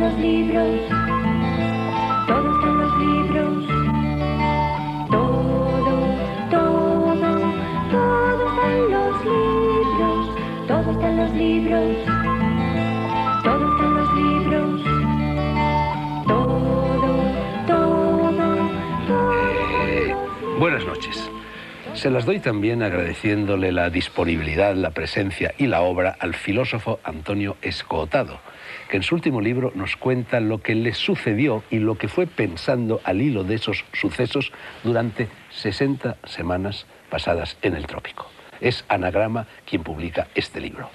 los libros, todo está en los libros. Todo está en los libros. Todo está en los libros. Todo está en los libros. Buenas noches. Se las doy también agradeciéndole la disponibilidad, la presencia y la obra al filósofo Antonio Escootado, que en su último libro nos cuenta lo que le sucedió y lo que fue pensando al hilo de esos sucesos durante 60 semanas pasadas en el trópico. Es Anagrama quien publica este libro.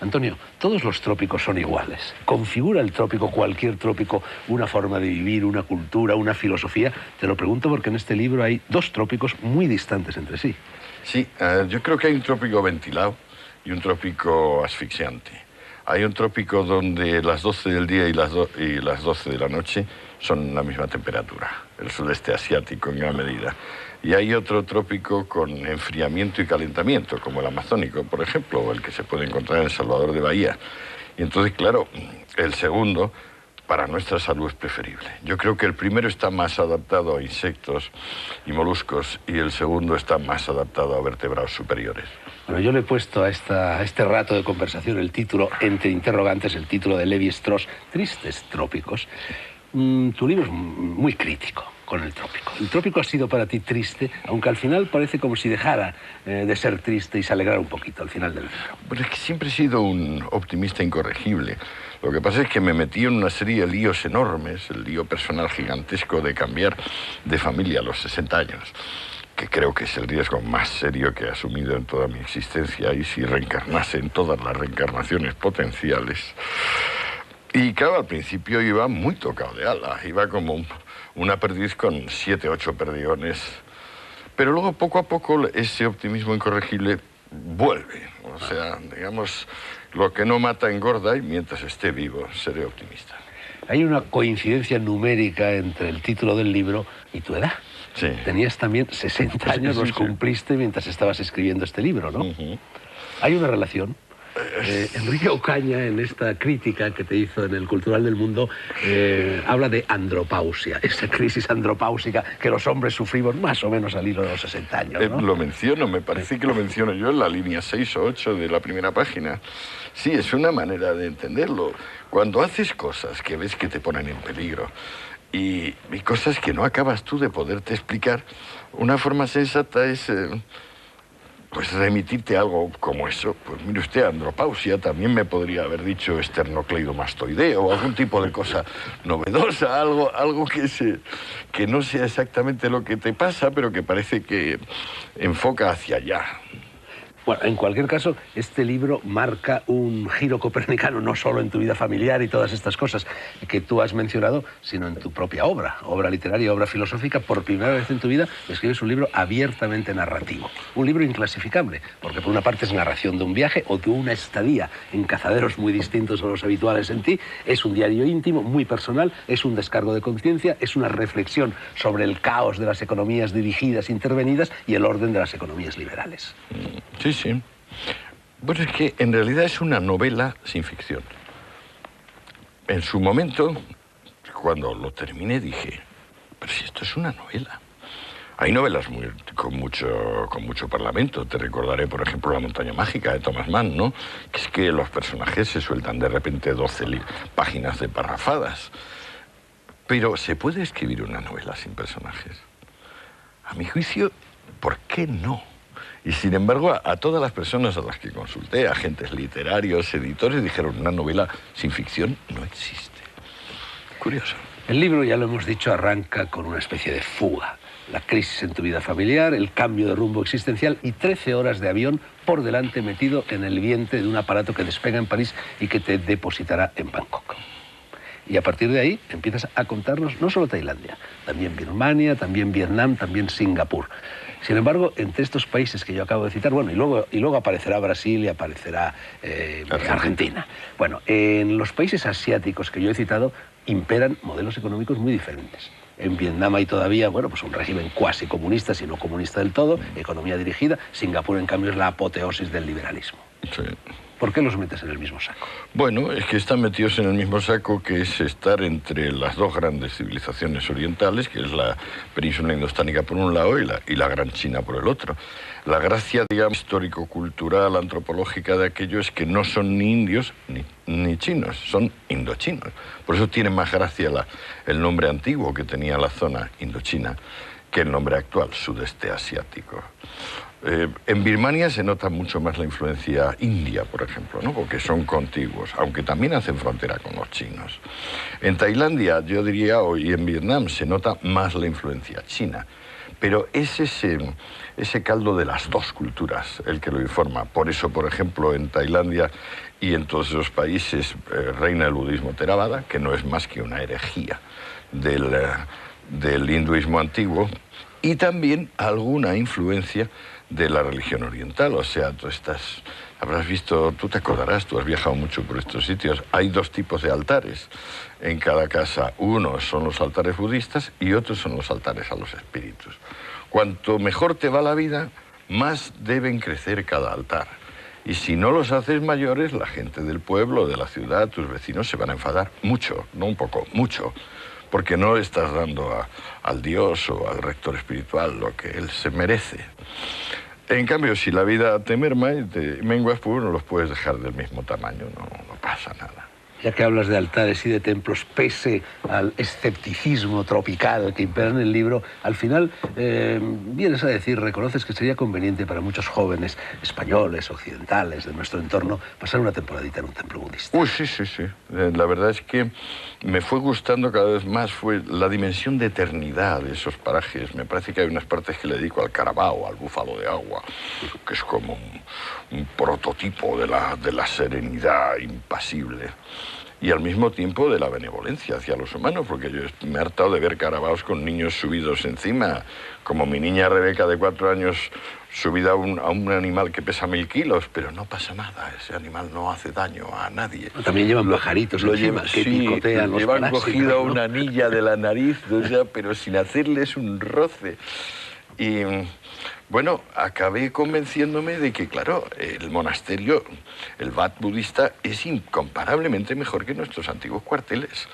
Antonio, todos los trópicos son iguales. ¿Configura el trópico, cualquier trópico, una forma de vivir, una cultura, una filosofía? Te lo pregunto porque en este libro hay dos trópicos muy distantes entre sí. Sí, yo creo que hay un trópico ventilado y un trópico asfixiante. Hay un trópico donde las 12 del día y las 12 de la noche son la misma temperatura, el sudeste asiático en gran medida. Y hay otro trópico con enfriamiento y calentamiento, como el amazónico, por ejemplo, o el que se puede encontrar en Salvador de Bahía. Y entonces, claro, el segundo, para nuestra salud es preferible. Yo creo que el primero está más adaptado a insectos y moluscos y el segundo está más adaptado a vertebrados superiores. Bueno, yo le he puesto a este rato de conversación el título, entre interrogantes, el título de Levi-Strauss, Tristes Trópicos. Tu libro es muy crítico con el trópico. El trópico ha sido para ti triste, aunque al final parece como si dejara de ser triste y se alegrara un poquito al final del libro. Pues es que siempre he sido un optimista incorregible. Lo que pasa es que me metí en una serie de líos enormes, el lío personal gigantesco de cambiar de familia a los 60 años, que creo que es el riesgo más serio que he asumido en toda mi existencia, y si reencarnase en todas las reencarnaciones potenciales. Y claro, al principio iba muy tocado de ala, iba como una perdiz con 7, 8 perdigones. Pero luego, poco a poco, ese optimismo incorregible vuelve. O sea, digamos, lo que no mata engorda, y mientras esté vivo, seré optimista. Hay una coincidencia numérica entre el título del libro y tu edad. Sí. Tenías también 60 años, los cumpliste mientras estabas escribiendo este libro, ¿no? ¿Hay una relación? Enrique Ocaña, en esta crítica que te hizo en el Cultural del Mundo, habla de andropausia, esa crisis andropáusica que los hombres sufrimos más o menos al hilo de los 60 años, ¿no? Lo menciono, me parece que lo menciono yo en la línea 6 o 8 de la primera página. Sí, es una manera de entenderlo. Cuando haces cosas que ves que te ponen en peligro y cosas que no acabas tú de poderte explicar, una forma sensata es... pues remitirte a algo como eso. Pues mire usted, andropausia, también me podría haber dicho esternocleidomastoideo o algún tipo de cosa novedosa, algo que no sea exactamente lo que te pasa, pero que parece que enfoca hacia allá. Bueno, en cualquier caso, este libro marca un giro copernicano, no solo en tu vida familiar y todas estas cosas que tú has mencionado, sino en tu propia obra literaria, obra filosófica. Por primera vez en tu vida escribes un libro abiertamente narrativo, un libro inclasificable, porque por una parte es narración de un viaje o de una estadía en cazaderos muy distintos a los habituales en ti, es un diario íntimo, muy personal, es un descargo de conciencia, es una reflexión sobre el caos de las economías dirigidas, intervenidas y el orden de las economías liberales. Sí, sí. Bueno, es que en realidad es una novela sin ficción. En su momento, cuando lo terminé, dije, pero si esto es una novela. Hay novelas con mucho parlamento. Te recordaré, por ejemplo, La montaña mágica de Thomas Mann, ¿no? Que es que los personajes se sueltan de repente 12 páginas de parrafadas. Pero ¿se puede escribir una novela sin personajes? A mi juicio, ¿por qué no? Y sin embargo, a todas las personas a las que consulté, agentes literarios, editores, dijeron, una novela sin ficción no existe. Curioso. El libro, ya lo hemos dicho, arranca con una especie de fuga. La crisis en tu vida familiar, el cambio de rumbo existencial y 13 horas de avión por delante metido en el vientre de un aparato que despega en París y que te depositará en Bangkok. Y a partir de ahí empiezas a contarnos no solo Tailandia, también Birmania, también Vietnam, también Singapur. Sin embargo, entre estos países que yo acabo de citar, bueno, y luego aparecerá Brasil y aparecerá Argentina. Bueno, en los países asiáticos que yo he citado imperan modelos económicos muy diferentes. En Vietnam hay todavía, bueno, pues un régimen cuasi comunista, si no comunista del todo, economía dirigida. Singapur, en cambio, es la apoteosis del liberalismo. Sí. ¿Por qué los metes en el mismo saco? Bueno, es que están metidos en el mismo saco, que es estar entre las dos grandes civilizaciones orientales, que es la península indostánica por un lado y la Gran China por el otro. La gracia, digamos, histórico-cultural, antropológica de aquello es que no son ni indios ni chinos, son indochinos. Por eso tiene más gracia el nombre antiguo que tenía la zona Indochina que el nombre actual, Sudeste Asiático. En Birmania se nota mucho más la influencia india, por ejemplo, ¿no? Porque son contiguos, aunque también hacen frontera con los chinos. En Tailandia, yo diría, y en Vietnam se nota más la influencia china. Pero es ese caldo de las dos culturas el que lo informa. Por eso, por ejemplo, en Tailandia y en todos esos países reina el budismo Theravada, que no es más que una herejía del hinduismo antiguo, y también alguna influencia de la religión oriental. O sea, habrás visto, tú te acordarás, tú has viajado mucho por estos sitios, hay dos tipos de altares en cada casa. Uno son los altares budistas y otros son los altares a los espíritus. Cuanto mejor te va la vida, más deben crecer cada altar. Y si no los haces mayores, la gente del pueblo, de la ciudad, tus vecinos se van a enfadar mucho, no un poco, mucho, porque no le estás dando al Dios o al rector espiritual lo que él se merece. En cambio, si la vida te merma y te menguas, pues no los puedes dejar del mismo tamaño, no pasa nada. Ya que hablas de altares y de templos, pese al escepticismo tropical que impera en el libro, al final vienes a decir, reconoces que sería conveniente para muchos jóvenes españoles, occidentales, de nuestro entorno, pasar una temporadita en un templo budista. Uy, sí. La verdad es que me fue gustando cada vez más fue la dimensión de eternidad de esos parajes. Me parece que hay unas partes que le dedico al Carabao, al búfalo de agua, que es como un prototipo de la serenidad impasible. Y al mismo tiempo de la benevolencia hacia los humanos, porque yo me he hartado de ver carabaos con niños subidos encima, como mi niña Rebeca de 4 años subida a un animal que pesa 1000 kilos, pero no pasa nada, ese animal no hace daño a nadie. También llevan pajaritos encima que picotean los llevan parásitos, cogido ¿no? una anilla de la nariz, o sea, pero sin hacerles un roce. Y bueno, acabé convenciéndome de que, claro, el monasterio, el Wat budista, es incomparablemente mejor que nuestros antiguos cuarteles.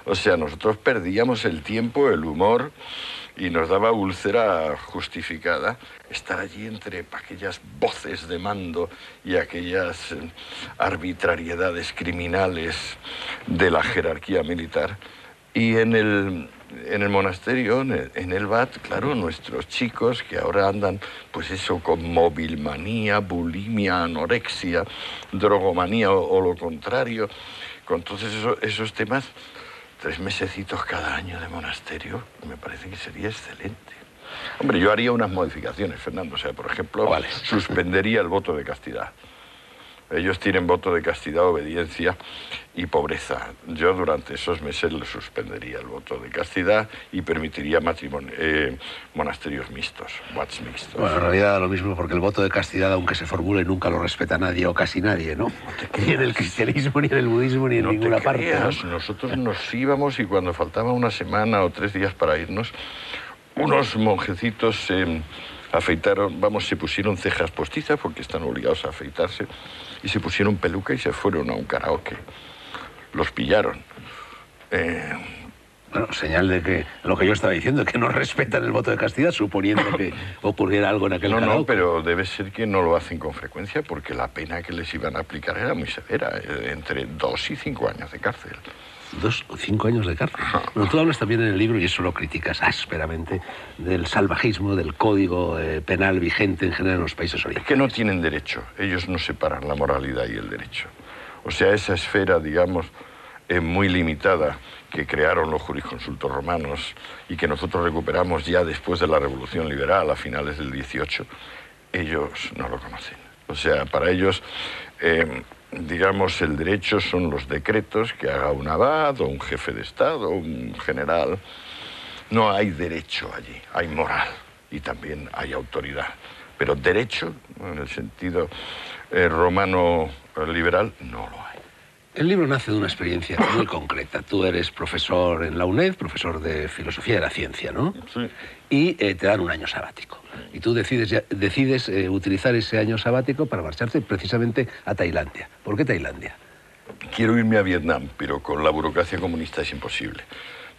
O sea, nosotros perdíamos el tiempo, el humor, y nos daba úlcera justificada estar allí entre aquellas voces de mando y aquellas arbitrariedades criminales de la jerarquía militar. Y en el monasterio, en el Wat, claro, nuestros chicos que ahora andan, pues eso, con movilmanía, bulimia, anorexia, drogomanía o lo contrario, con todos esos temas, 3 mesecitos cada año de monasterio, me parece que sería excelente. Hombre, yo haría unas modificaciones, Fernando. O sea, por ejemplo, ¿cuáles? Suspendería el voto de castidad. Ellos tienen voto de castidad, obediencia y pobreza. Yo durante esos meses les suspendería el voto de castidad y permitiría monasterios mixtos, wats mixtos. Bueno, en realidad da lo mismo, porque el voto de castidad, aunque se formule, nunca lo respeta nadie o casi nadie, ¿no? Ni en el cristianismo, ni en el budismo, ni en ninguna parte, ¿no? Nosotros nos íbamos y cuando faltaba una semana o 3 días para irnos, unos monjecitos se afeitaron, se pusieron cejas postizas porque están obligados a afeitarse, y se pusieron peluca y se fueron a un karaoke. Los pillaron. Bueno, señal de que lo que yo estaba diciendo, que no respetan el voto de castidad, suponiendo que ocurriera algo en aquel karaoke. No, pero debe ser que no lo hacen con frecuencia, porque la pena que les iban a aplicar era muy severa, entre 2 y 5 años de cárcel. 2 o 5 años de cárcel. Bueno, tú hablas también en el libro, y eso lo criticas ásperamente, del salvajismo, del código penal vigente en general en los países orientales. Es que no tienen derecho, ellos no separan la moralidad y el derecho. O sea, esa esfera, digamos, muy limitada que crearon los jurisconsultos romanos y que nosotros recuperamos ya después de la Revolución Liberal a finales del 18, ellos no lo conocen. O sea, para ellos, digamos, el derecho son los decretos que haga un abad o un jefe de Estado o un general. No hay derecho allí, hay moral y también hay autoridad. Pero derecho, en el sentido romano liberal, no lo hay. El libro nace de una experiencia muy concreta. Tú eres profesor en la UNED, profesor de Filosofía de la Ciencia, ¿no? Sí. Y te dan un año sabático. Y tú decides utilizar ese año sabático para marcharte precisamente a Tailandia. ¿Por qué Tailandia? Quiero irme a Vietnam, pero con la burocracia comunista es imposible.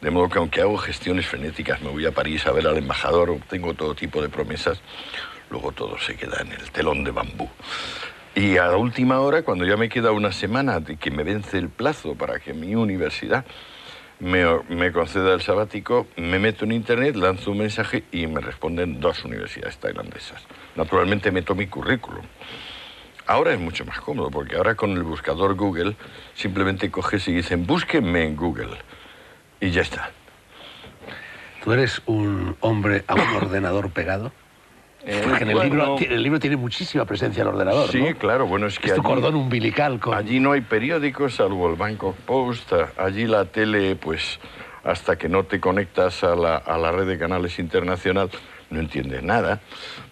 De modo que aunque hago gestiones frenéticas, me voy a París a ver al embajador, tengo todo tipo de promesas, luego todo se queda en el telón de bambú. Y a la última hora, cuando ya me queda una semana de que me vence el plazo para que mi universidad me conceda el sabático, me meto en internet, lanzo un mensaje y me responden 2 universidades tailandesas. Naturalmente meto mi currículum. Ahora es mucho más cómodo, porque ahora con el buscador Google simplemente coges y dicen, búsquenme en Google. Y ya está. ¿Tú eres un hombre a un ordenador pegado? Porque en el libro tiene muchísima presencia el ordenador, sí, ¿no? Claro, bueno, es que es tu allí, cordón umbilical. Allí no hay periódicos, salvo el Bangkok Post. Allí la tele, pues, hasta que no te conectas a la red de canales internacional, no entiendes nada,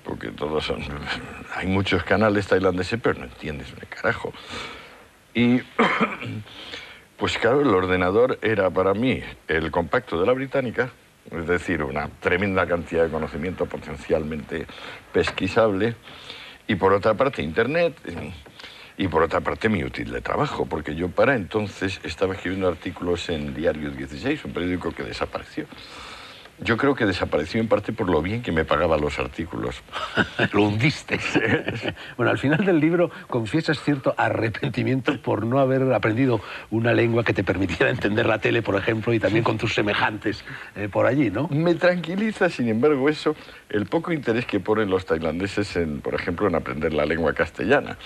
porque todos son... Hay muchos canales tailandeses, pero no entiendes un carajo. Y... Pues claro, el ordenador era para mí el compacto de la británica, es decir, una tremenda cantidad de conocimiento potencialmente pesquisable, y por otra parte Internet, y por otra parte mi útil de trabajo, porque yo para entonces estaba escribiendo artículos en Diario 16, un periódico que desapareció. Yo creo que desapareció en parte por lo bien que me pagaba los artículos. Lo hundiste. Bueno, al final del libro confiesas cierto arrepentimiento por no haber aprendido una lengua que te permitiera entender la tele, por ejemplo, y también con tus semejantes por allí, ¿no? Me tranquiliza, sin embargo, eso, el poco interés que ponen los tailandeses, por ejemplo, en aprender la lengua castellana,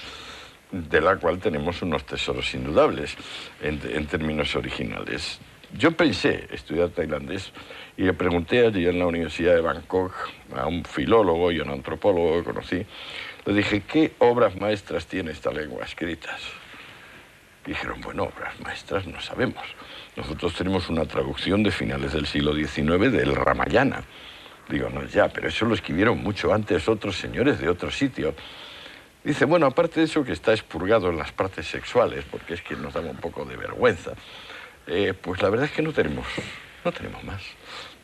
de la cual tenemos unos tesoros indudables en términos originales. Yo pensé estudiar tailandés y le pregunté allí en la Universidad de Bangkok a un filólogo y a un antropólogo que conocí. Le dije, ¿qué obras maestras tiene esta lengua escritas? Dijeron, bueno, obras maestras no sabemos. Nosotros tenemos una traducción de finales del siglo XIX del Ramayana. Digo, no, ya, pero eso lo escribieron mucho antes otros señores de otro sitio. Dice, bueno, aparte de eso que está expurgado en las partes sexuales, porque es que nos daba un poco de vergüenza, pues la verdad es que no tenemos más.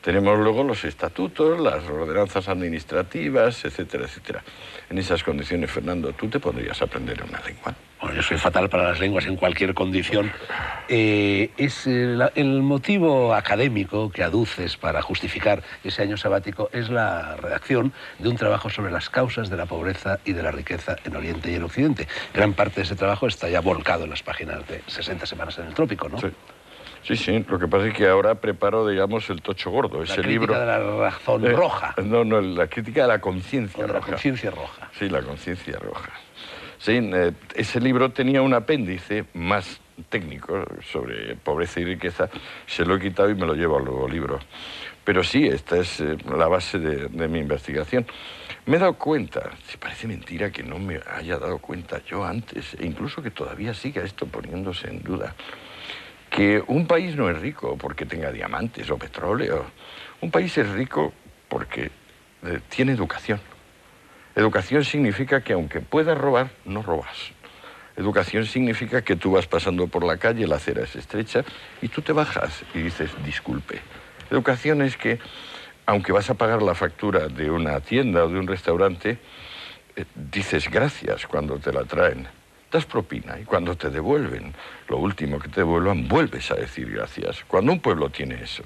Tenemos luego los estatutos, las ordenanzas administrativas, etcétera, etcétera. En esas condiciones, Fernando, ¿tú te podrías aprender una lengua? Bueno, yo soy fatal para las lenguas en cualquier condición. Es el motivo académico que aduces para justificar ese año sabático es la redacción de un trabajo sobre las causas de la pobreza y de la riqueza en Oriente y en Occidente. Gran parte de ese trabajo está ya volcado en las páginas de 60 semanas en el trópico, ¿no? Sí. Sí, lo que pasa es que ahora preparo, digamos, el tocho gordo, ese libro... La crítica de la razón roja. No, la crítica de la conciencia roja. La conciencia roja. Sí, la conciencia roja. Sí, ese libro tenía un apéndice más técnico sobre pobreza y riqueza, se lo he quitado y me lo llevo al nuevo libro. Pero sí, esta es la base de mi investigación. Me he dado cuenta, si parece mentira que no me haya dado cuenta yo antes, e incluso que todavía siga esto poniéndose en duda, que un país no es rico porque tenga diamantes o petróleo. Un país es rico porque tiene educación. Educación significa que aunque puedas robar, no robas. Educación significa que tú vas pasando por la calle, la acera es estrecha, y tú te bajas y dices, disculpe. Educación es que, aunque vas a pagar la factura de una tienda o de un restaurante, dices gracias cuando te la traen. Das propina y cuando te devuelven, lo último que te devuelvan, vuelves a decir gracias. Cuando un pueblo tiene eso,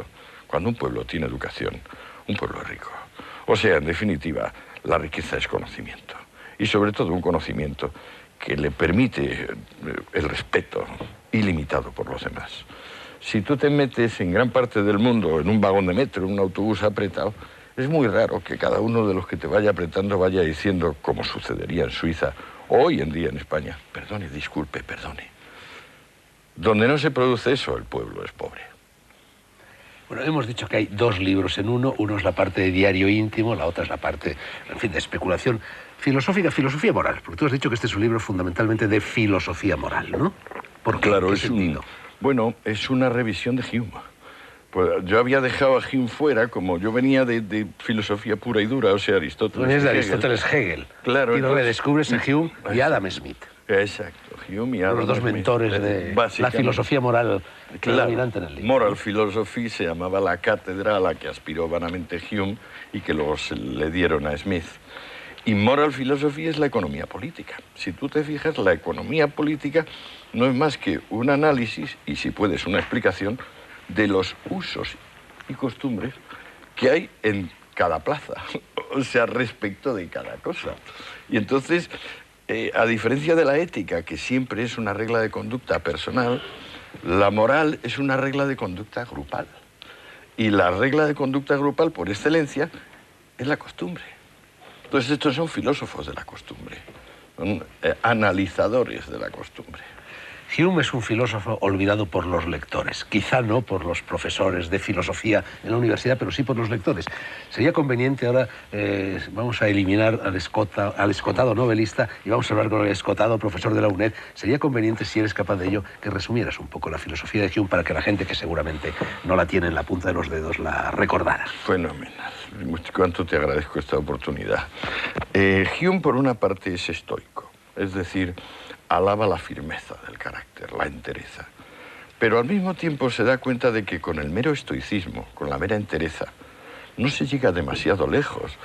cuando un pueblo tiene educación, un pueblo es rico. O sea, en definitiva, la riqueza es conocimiento. Y sobre todo un conocimiento que le permite el respeto ilimitado por los demás. Si tú te metes en gran parte del mundo en un vagón de metro, en un autobús apretado, es muy raro que cada uno de los que te vaya apretando vaya diciendo, como sucedería en Suiza, hoy en día en España, perdone, disculpe, perdone. Donde no se produce eso, el pueblo es pobre. Bueno, hemos dicho que hay 2 libros en uno. Uno es la parte de diario íntimo, la otra es la parte, en fin, de especulación filosófica, filosofía moral. Porque tú has dicho que este es un libro fundamentalmente de filosofía moral, ¿no? ¿Por qué? Claro, ¿Qué sentido? Bueno, es una revisión de Hume. Pues yo había dejado a Hume fuera, como yo venía de filosofía pura y dura, o sea, Aristóteles. Es de Aristóteles Hegel. Claro. Y lo redescubres a Hume y Adam Smith. Exacto, Hume y Adam Los dos Smith. mentores de la filosofía moral predominante en el libro. Moral Philosophy se llamaba la cátedra a la que aspiró vanamente Hume y que luego le dieron a Smith. Y Moral Philosophy es la economía política. Si tú te fijas, la economía política no es más que un análisis, y si puedes una explicación, de los usos y costumbres que hay en cada plaza, o sea, respecto de cada cosa. Y entonces, a diferencia de la ética, que siempre es una regla de conducta personal, la moral es una regla de conducta grupal. Y la regla de conducta grupal, por excelencia, es la costumbre. Entonces, estos son filósofos de la costumbre, son analizadores de la costumbre. Hume es un filósofo olvidado por los lectores, quizá no por los profesores de filosofía en la universidad, pero sí por los lectores. Sería conveniente ahora, vamos a eliminar al escotado novelista y vamos a hablar con el escotado profesor de la UNED. Sería conveniente, si eres capaz de ello, que resumieras un poco la filosofía de Hume para que la gente que seguramente no la tiene en la punta de los dedos la recordara. Fenomenal. Cuánto te agradezco esta oportunidad. Hume, por una parte, es estoico, es decir, alaba la firmeza del carácter, la entereza. Pero al mismo tiempo se da cuenta de que con el mero estoicismo, con la mera entereza, no se llega demasiado lejos,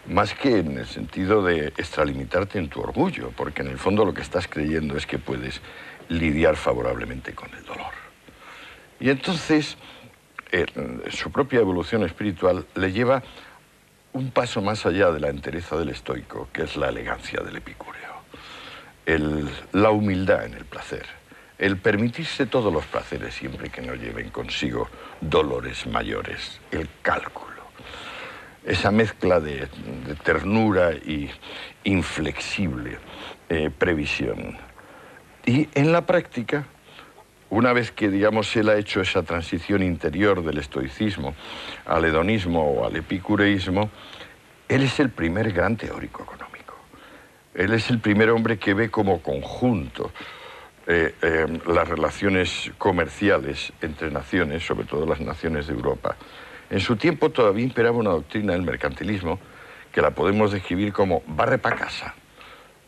más que en el sentido de extralimitarte en tu orgullo, porque en el fondo lo que estás creyendo es que puedes lidiar favorablemente con el dolor. Y entonces, su propia evolución espiritual le lleva un paso más allá de la entereza del estoico, que es la elegancia del epicúreo. La humildad en el placer, el permitirse todos los placeres siempre que no lleven consigo dolores mayores, el cálculo, esa mezcla de ternura y inflexible previsión. Y en la práctica, una vez que, digamos, él ha hecho esa transición interior del estoicismo al hedonismo o al epicureísmo, él es el primer gran teórico económico. Él es el primer hombre que ve como conjunto las relaciones comerciales entre naciones, sobre todo las naciones de Europa. En su tiempo todavía imperaba una doctrina del mercantilismo que la podemos describir como barre pa' casa.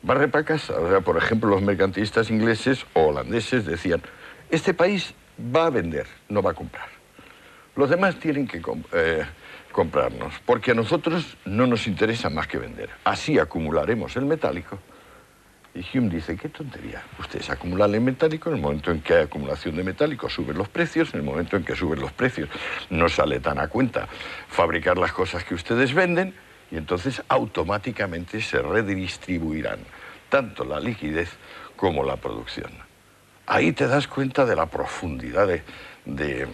Barre pa' casa. O sea, por ejemplo, los mercantilistas ingleses o holandeses decían, este país va a vender, no va a comprar. Los demás tienen que comprarnos, porque a nosotros no nos interesa más que vender. Así acumularemos el metálico. Y Hume dice, qué tontería. Ustedes acumulan el metálico, en el momento en que hay acumulación de metálico suben los precios, en el momento en que suben los precios no sale tan a cuenta fabricar las cosas que ustedes venden y entonces automáticamente se redistribuirán tanto la liquidez como la producción. Ahí te das cuenta de la profundidad de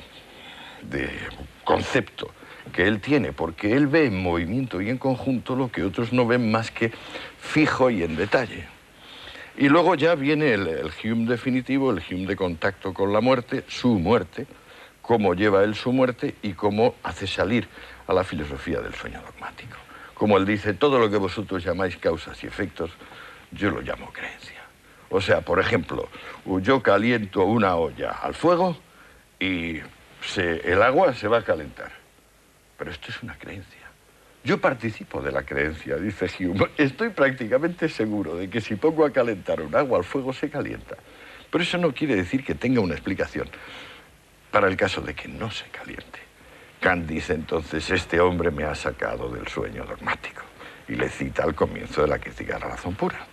concepto que él tiene, porque él ve en movimiento y en conjunto lo que otros no ven más que fijo y en detalle. Y luego ya viene el Hume definitivo, el Hume de contacto con la muerte, su muerte, cómo lleva él su muerte y cómo hace salir a la filosofía del sueño dogmático. Como él dice, todo lo que vosotros llamáis causas y efectos, yo lo llamo creencia. O sea, por ejemplo, yo caliento una olla al fuego y el agua se va a calentar. Pero esto es una creencia. Yo participo de la creencia, dice Hume. Estoy prácticamente seguro de que si pongo a calentar un agua al fuego se calienta. Pero eso no quiere decir que tenga una explicación para el caso de que no se caliente. Kant dice entonces, este hombre me ha sacado del sueño dogmático. Y le cita al comienzo de la crítica de la razón pura.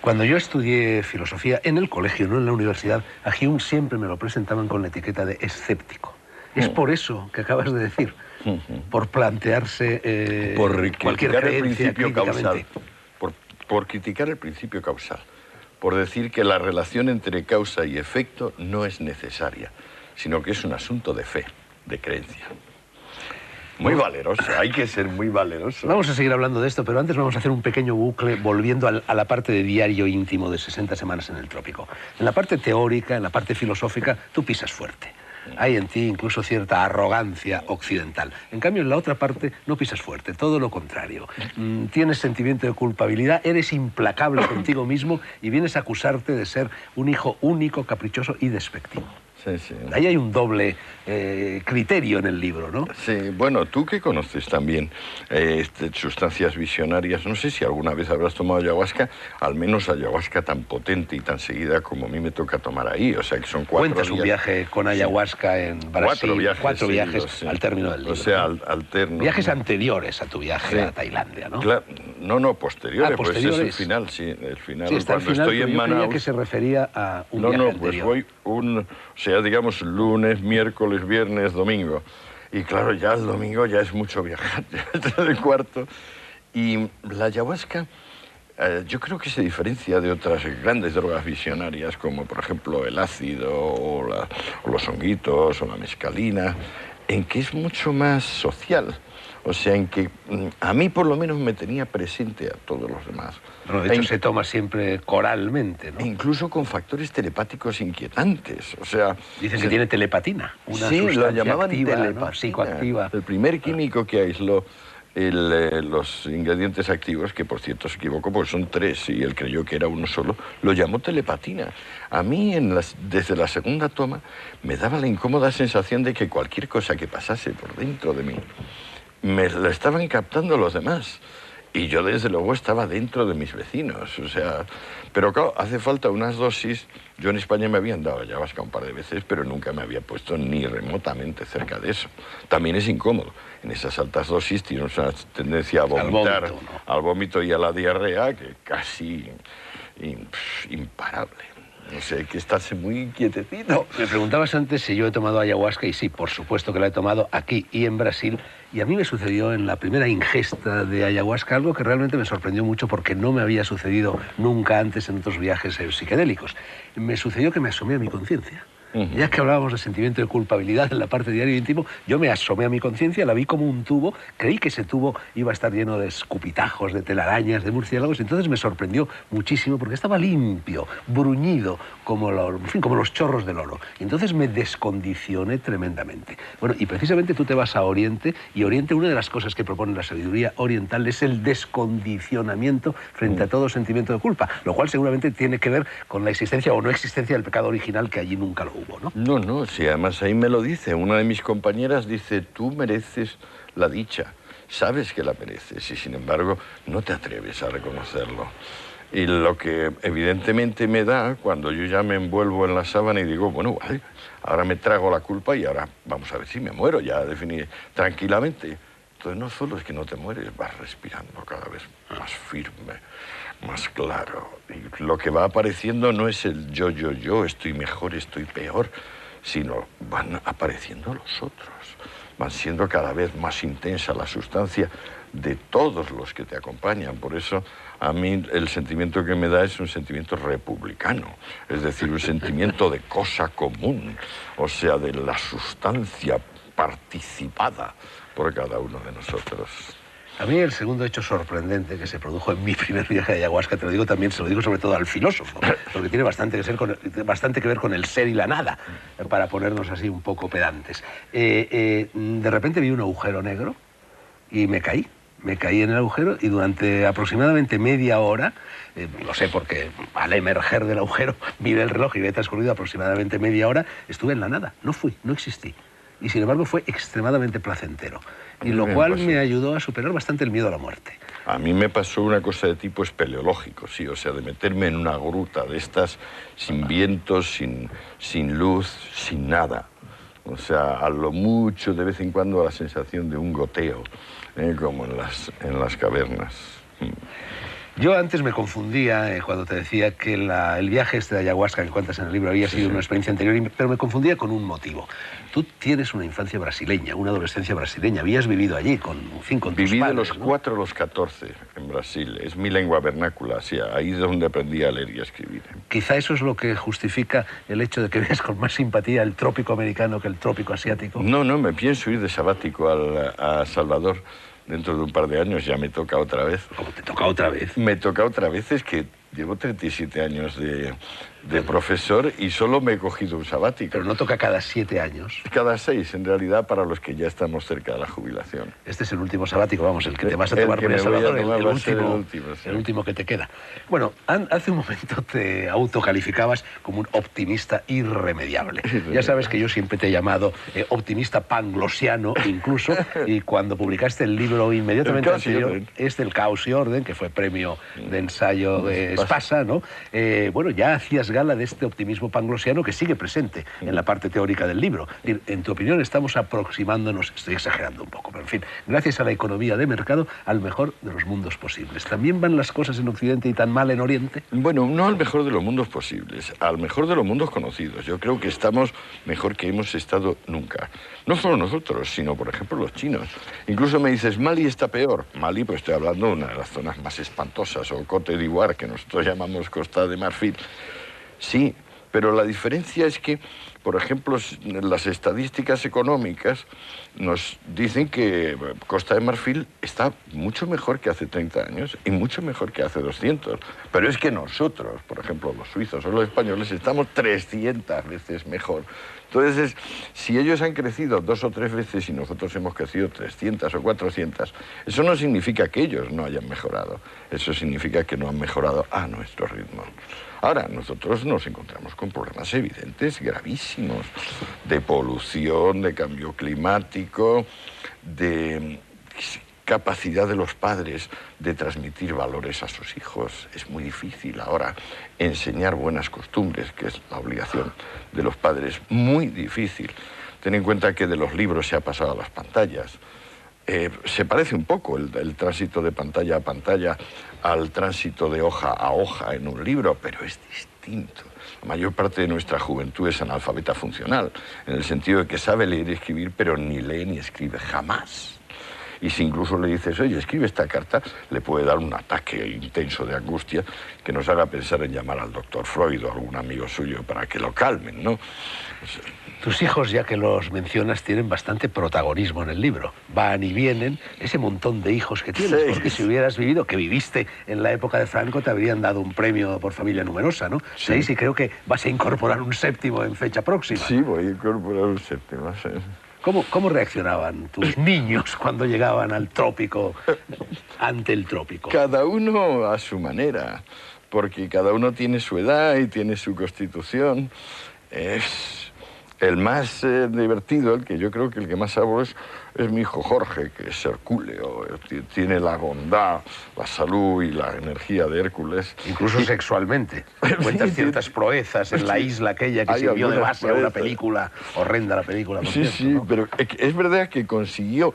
Cuando yo estudié filosofía en el colegio, no en la universidad, a Hume siempre me lo presentaban con la etiqueta de escéptico. Es por eso que acabas de decir, por plantearse cualquier creencia críticamente. Por criticar el principio causal, por decir que la relación entre causa y efecto no es necesaria, sino que es un asunto de fe, de creencia. Muy valeroso, hay que ser muy valeroso. Vamos a seguir hablando de esto, pero antes vamos a hacer un pequeño bucle volviendo a la parte de diario íntimo de 60 semanas en el trópico. En la parte teórica, en la parte filosófica, tú pisas fuerte. Hay en ti incluso cierta arrogancia occidental. En cambio, en la otra parte no pisas fuerte, todo lo contrario. Tienes sentimiento de culpabilidad, eres implacable contigo mismo y vienes a acusarte de ser un hijo único, caprichoso y despectivo. Sí, sí. Ahí hay un doble criterio en el libro, ¿no? Sí, bueno, tú que conoces también sustancias visionarias, no sé si alguna vez habrás tomado ayahuasca, al menos ayahuasca tan potente y tan seguida como a mí me toca tomar ahí, o sea que son 4 Cuentas días. un viaje con ayahuasca en Brasil, 4 viajes sí. al término del libro. O sea, ¿no? alterno. Viajes anteriores a tu viaje Sí. a Tailandia, ¿no? Claro, no, posteriores, pues ese es el posteriores. final, sí, el final. Sí, está al Cuando final, estoy pero en yo creía Manaus. que se refería a un viaje Pues anterior. voy o sea, digamos, lunes, miércoles, viernes, domingo. Y claro, ya el domingo ya es mucho viajar, ya es el cuarto. Y la ayahuasca, yo creo que se diferencia de otras grandes drogas visionarias, como por ejemplo el ácido o los honguitos o la mescalina, en que es mucho más social. O sea, en que a mí por lo menos me tenía presente a todos los demás. Bueno, de hecho se toma siempre coralmente, ¿no? Incluso con factores telepáticos inquietantes. O sea, Dicen que tiene telepatina, una sí, lo sustancia llamaban activa, ¿no? telepatina. Psicoactiva. El primer químico que aisló los ingredientes activos, que por cierto se equivocó porque son 3 y él creyó que era uno solo, lo llamó telepatina. A mí desde la segunda toma me daba la incómoda sensación de que cualquier cosa que pasase por dentro de mí me la estaban captando los demás. Y yo desde luego estaba dentro de mis vecinos, o sea... Pero claro, hace falta unas dosis. Yo en España me habían dado ayahuasca un par de veces, pero nunca me había puesto ni remotamente cerca de eso. También es incómodo. En esas altas dosis tienes una tendencia a vomitar, al vómito y a la diarrea, que casi imparable. No sé, hay que estarse muy quietecito. Me preguntabas antes si yo he tomado ayahuasca, y sí, por supuesto que la he tomado aquí y en Brasil. Y a mí me sucedió en la primera ingesta de ayahuasca algo que realmente me sorprendió mucho porque no me había sucedido nunca antes en otros viajes psicodélicos. Me sucedió que me asomé a mi conciencia. Ya que hablábamos de sentimiento de culpabilidad en la parte diario y íntimo, yo me asomé a mi conciencia, la vi como un tubo, creí que ese tubo iba a estar lleno de escupitajos, de telarañas, de murciélagos, entonces me sorprendió muchísimo porque estaba limpio, bruñido, como los chorros del oro. Y entonces me descondicioné tremendamente. Bueno, y precisamente tú te vas a Oriente, y Oriente, una de las cosas que propone la sabiduría oriental es el descondicionamiento frente a todo sentimiento de culpa, lo cual seguramente tiene que ver con la existencia o no existencia del pecado original, que allí nunca lo hubo. No, sí, además ahí me lo dice. Una de mis compañeras dice, tú mereces la dicha, sabes que la mereces y sin embargo no te atreves a reconocerlo. Y lo que evidentemente me da cuando yo ya me envuelvo en la sábana y digo, bueno, vale, ahora me trago la culpa y ahora vamos a ver si me muero, ya definí tranquilamente. Entonces no solo es que no te mueres, vas respirando cada vez más firme, más claro. Y lo que va apareciendo no es el yo, estoy mejor, estoy peor, sino van apareciendo los otros. Van siendo cada vez más intensa la sustancia de todos los que te acompañan. Por eso a mí el sentimiento que me da es un sentimiento republicano, es decir, un sentimiento de cosa común, o sea, de la sustancia participada por cada uno de nosotros. A mí el segundo hecho sorprendente que se produjo en mi primer viaje de ayahuasca, te lo digo también, se lo digo sobre todo al filósofo, porque tiene bastante que ver con el ser y la nada, para ponernos así un poco pedantes. De repente vi un agujero negro y me caí en el agujero y durante aproximadamente media hora, lo sé porque al emerger del agujero miré el reloj y había transcurrido aproximadamente media hora, estuve en la nada, no existí. Y sin embargo fue extremadamente placentero. Y lo cual me ayudó a superar bastante el miedo a la muerte. A mí me pasó una cosa de tipo espeleológico, sí, o sea, de meterme en una gruta de estas sin vientos, sin luz, sin nada. O sea, a lo mucho de vez en cuando la sensación de un goteo, como en las cavernas. Yo antes me confundía cuando te decía que el viaje este de ayahuasca que cuentas en el libro había sido una experiencia anterior, pero me confundía con un motivo. Tú tienes una infancia brasileña, una adolescencia brasileña, habías vivido allí con tus padres, Viví de los ¿no? 4 a los 14 en Brasil, es mi lengua vernácula, sí, ahí es donde aprendí a leer y a escribir. Quizá eso es lo que justifica el hecho de que veas con más simpatía el trópico americano que el trópico asiático. No, me pienso ir de sabático a Salvador. Dentro de un par de años ya me toca otra vez. ¿Cómo te toca otra vez? Me toca otra vez, es que llevo 37 años de de profesor y solo me he cogido un sabático. Pero no toca cada 7 años. Cada 6, en realidad, para los que ya estamos cerca de la jubilación. Este es el último sabático, vamos, el que te vas a El tomar que por El me voy a Salvador, tomar el va a ser último, sí. el último que te queda. Bueno, hace un momento te autocalificabas como un optimista irremediable. Ya sabes que yo siempre te he llamado optimista panglosiano, incluso, y cuando publicaste el libro inmediatamente anterior, El Caos y Orden, que fue premio de ensayo Espasa, ¿no? Bueno, ya hacías gala de este optimismo panglosiano que sigue presente en la parte teórica del libro. En tu opinión, estamos aproximándonos, estoy exagerando un poco, pero en fin, gracias a la economía de mercado, al mejor de los mundos posibles. ¿También van las cosas en Occidente y tan mal en Oriente? Bueno, no al mejor de los mundos posibles, al mejor de los mundos conocidos. Yo creo que estamos mejor que hemos estado nunca. No solo nosotros, sino, por ejemplo, los chinos. Incluso me dices, Mali está peor. Mali, pues estoy hablando de una de las zonas más espantosas, o Cote d'Ivoire, que nosotros llamamos Costa de Marfil. Sí, pero la diferencia es que, por ejemplo, las estadísticas económicas nos dicen que Costa de Marfil está mucho mejor que hace 30 años y mucho mejor que hace 200. Pero es que nosotros, por ejemplo, los suizos o los españoles, estamos 300 veces mejor. Entonces, si ellos han crecido 2 o 3 veces y nosotros hemos crecido 300 o 400, eso no significa que ellos no hayan mejorado. Eso significa que no han mejorado a nuestro ritmo. Ahora, nosotros nos encontramos con problemas evidentes, gravísimos, de polución, de cambio climático, de capacidad de los padres de transmitir valores a sus hijos. Es muy difícil ahora enseñar buenas costumbres, que es la obligación de los padres. Muy difícil. Ten en cuenta que de los libros se ha pasado a las pantallas. Se parece un poco el tránsito de pantalla a pantalla al tránsito de hoja a hoja en un libro, pero es distinto. La mayor parte de nuestra juventud es analfabeta funcional, en el sentido de que sabe leer y escribir, pero ni lee ni escribe jamás. Y si incluso le dices, oye, escribe esta carta, le puede dar un ataque intenso de angustia que nos haga pensar en llamar al doctor Freud o a algún amigo suyo para que lo calmen, ¿no? Tus hijos, ya que los mencionas, tienen bastante protagonismo en el libro. Van y vienen, ese montón de hijos que tienes, porque si hubieras vivido, que viviste en la época de Franco, te habrían dado un premio por familia numerosa, ¿no? Sí. 6, y creo que vas a incorporar un 7º en fecha próxima. Sí, voy a incorporar un 7º, sí. ¿Cómo reaccionaban tus niños cuando llegaban al trópico, ante el trópico? Cada uno a su manera, porque cada uno tiene su edad y tiene su constitución. Es el más divertido, el que yo creo que el que más hablo es mi hijo Jorge, que es hercúleo, tiene la bondad, la salud y la energía de Hércules. Incluso sexualmente. Cuentas ciertas proezas en la isla aquella que sirvió de base a una película, horrenda la película. Por cierto, sí, ¿no? Pero es verdad que consiguió,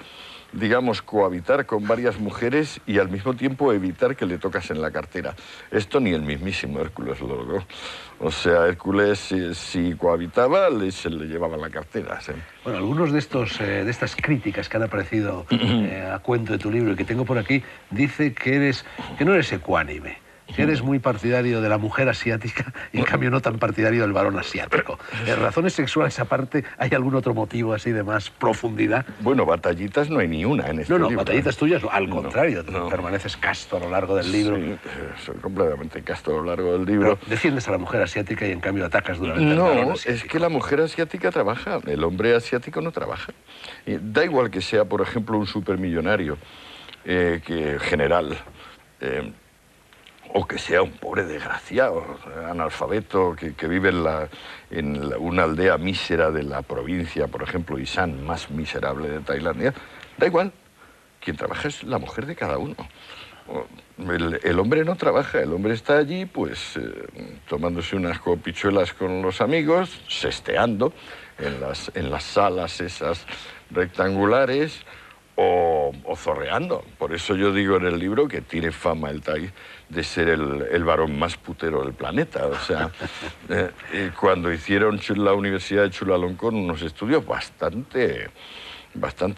digamos, cohabitar con varias mujeres y al mismo tiempo evitar que le tocasen la cartera. Esto ni el mismísimo Hércules lo logró. O sea, Hércules, si cohabitaba, se le llevaba la cartera. ¿Sí? Bueno, algunos de estas críticas que han aparecido a cuento de tu libro y que tengo por aquí, dice que no eres ecuánime, que eres muy partidario de la mujer asiática y en cambio no tan partidario del varón asiático. ¿Razones sexuales aparte, hay algún otro motivo así de más profundidad? Bueno, batallitas no hay ni una en este libro. No, batallitas tuyas, al contrario, permaneces casto a lo largo del libro. Sí, soy completamente casto a lo largo del libro. Pero defiendes a la mujer asiática y en cambio atacas duramente al varón asiático. Es que la mujer asiática trabaja, el hombre asiático no trabaja. Da igual que sea, por ejemplo, un supermillonario general, o que sea un pobre desgraciado, analfabeto, que vive en una aldea mísera de la provincia, por ejemplo, Isan, más miserable de Tailandia. Da igual, quien trabaja es la mujer de cada uno. El hombre no trabaja, el hombre está allí, pues, tomándose unas copichuelas con los amigos, sesteando en las salas esas rectangulares, o zorreando. Por eso yo digo en el libro que tiene fama el Thai de ser el varón más putero del planeta. O sea, cuando hicieron la Universidad de Chulalongkorn unos estudios bastante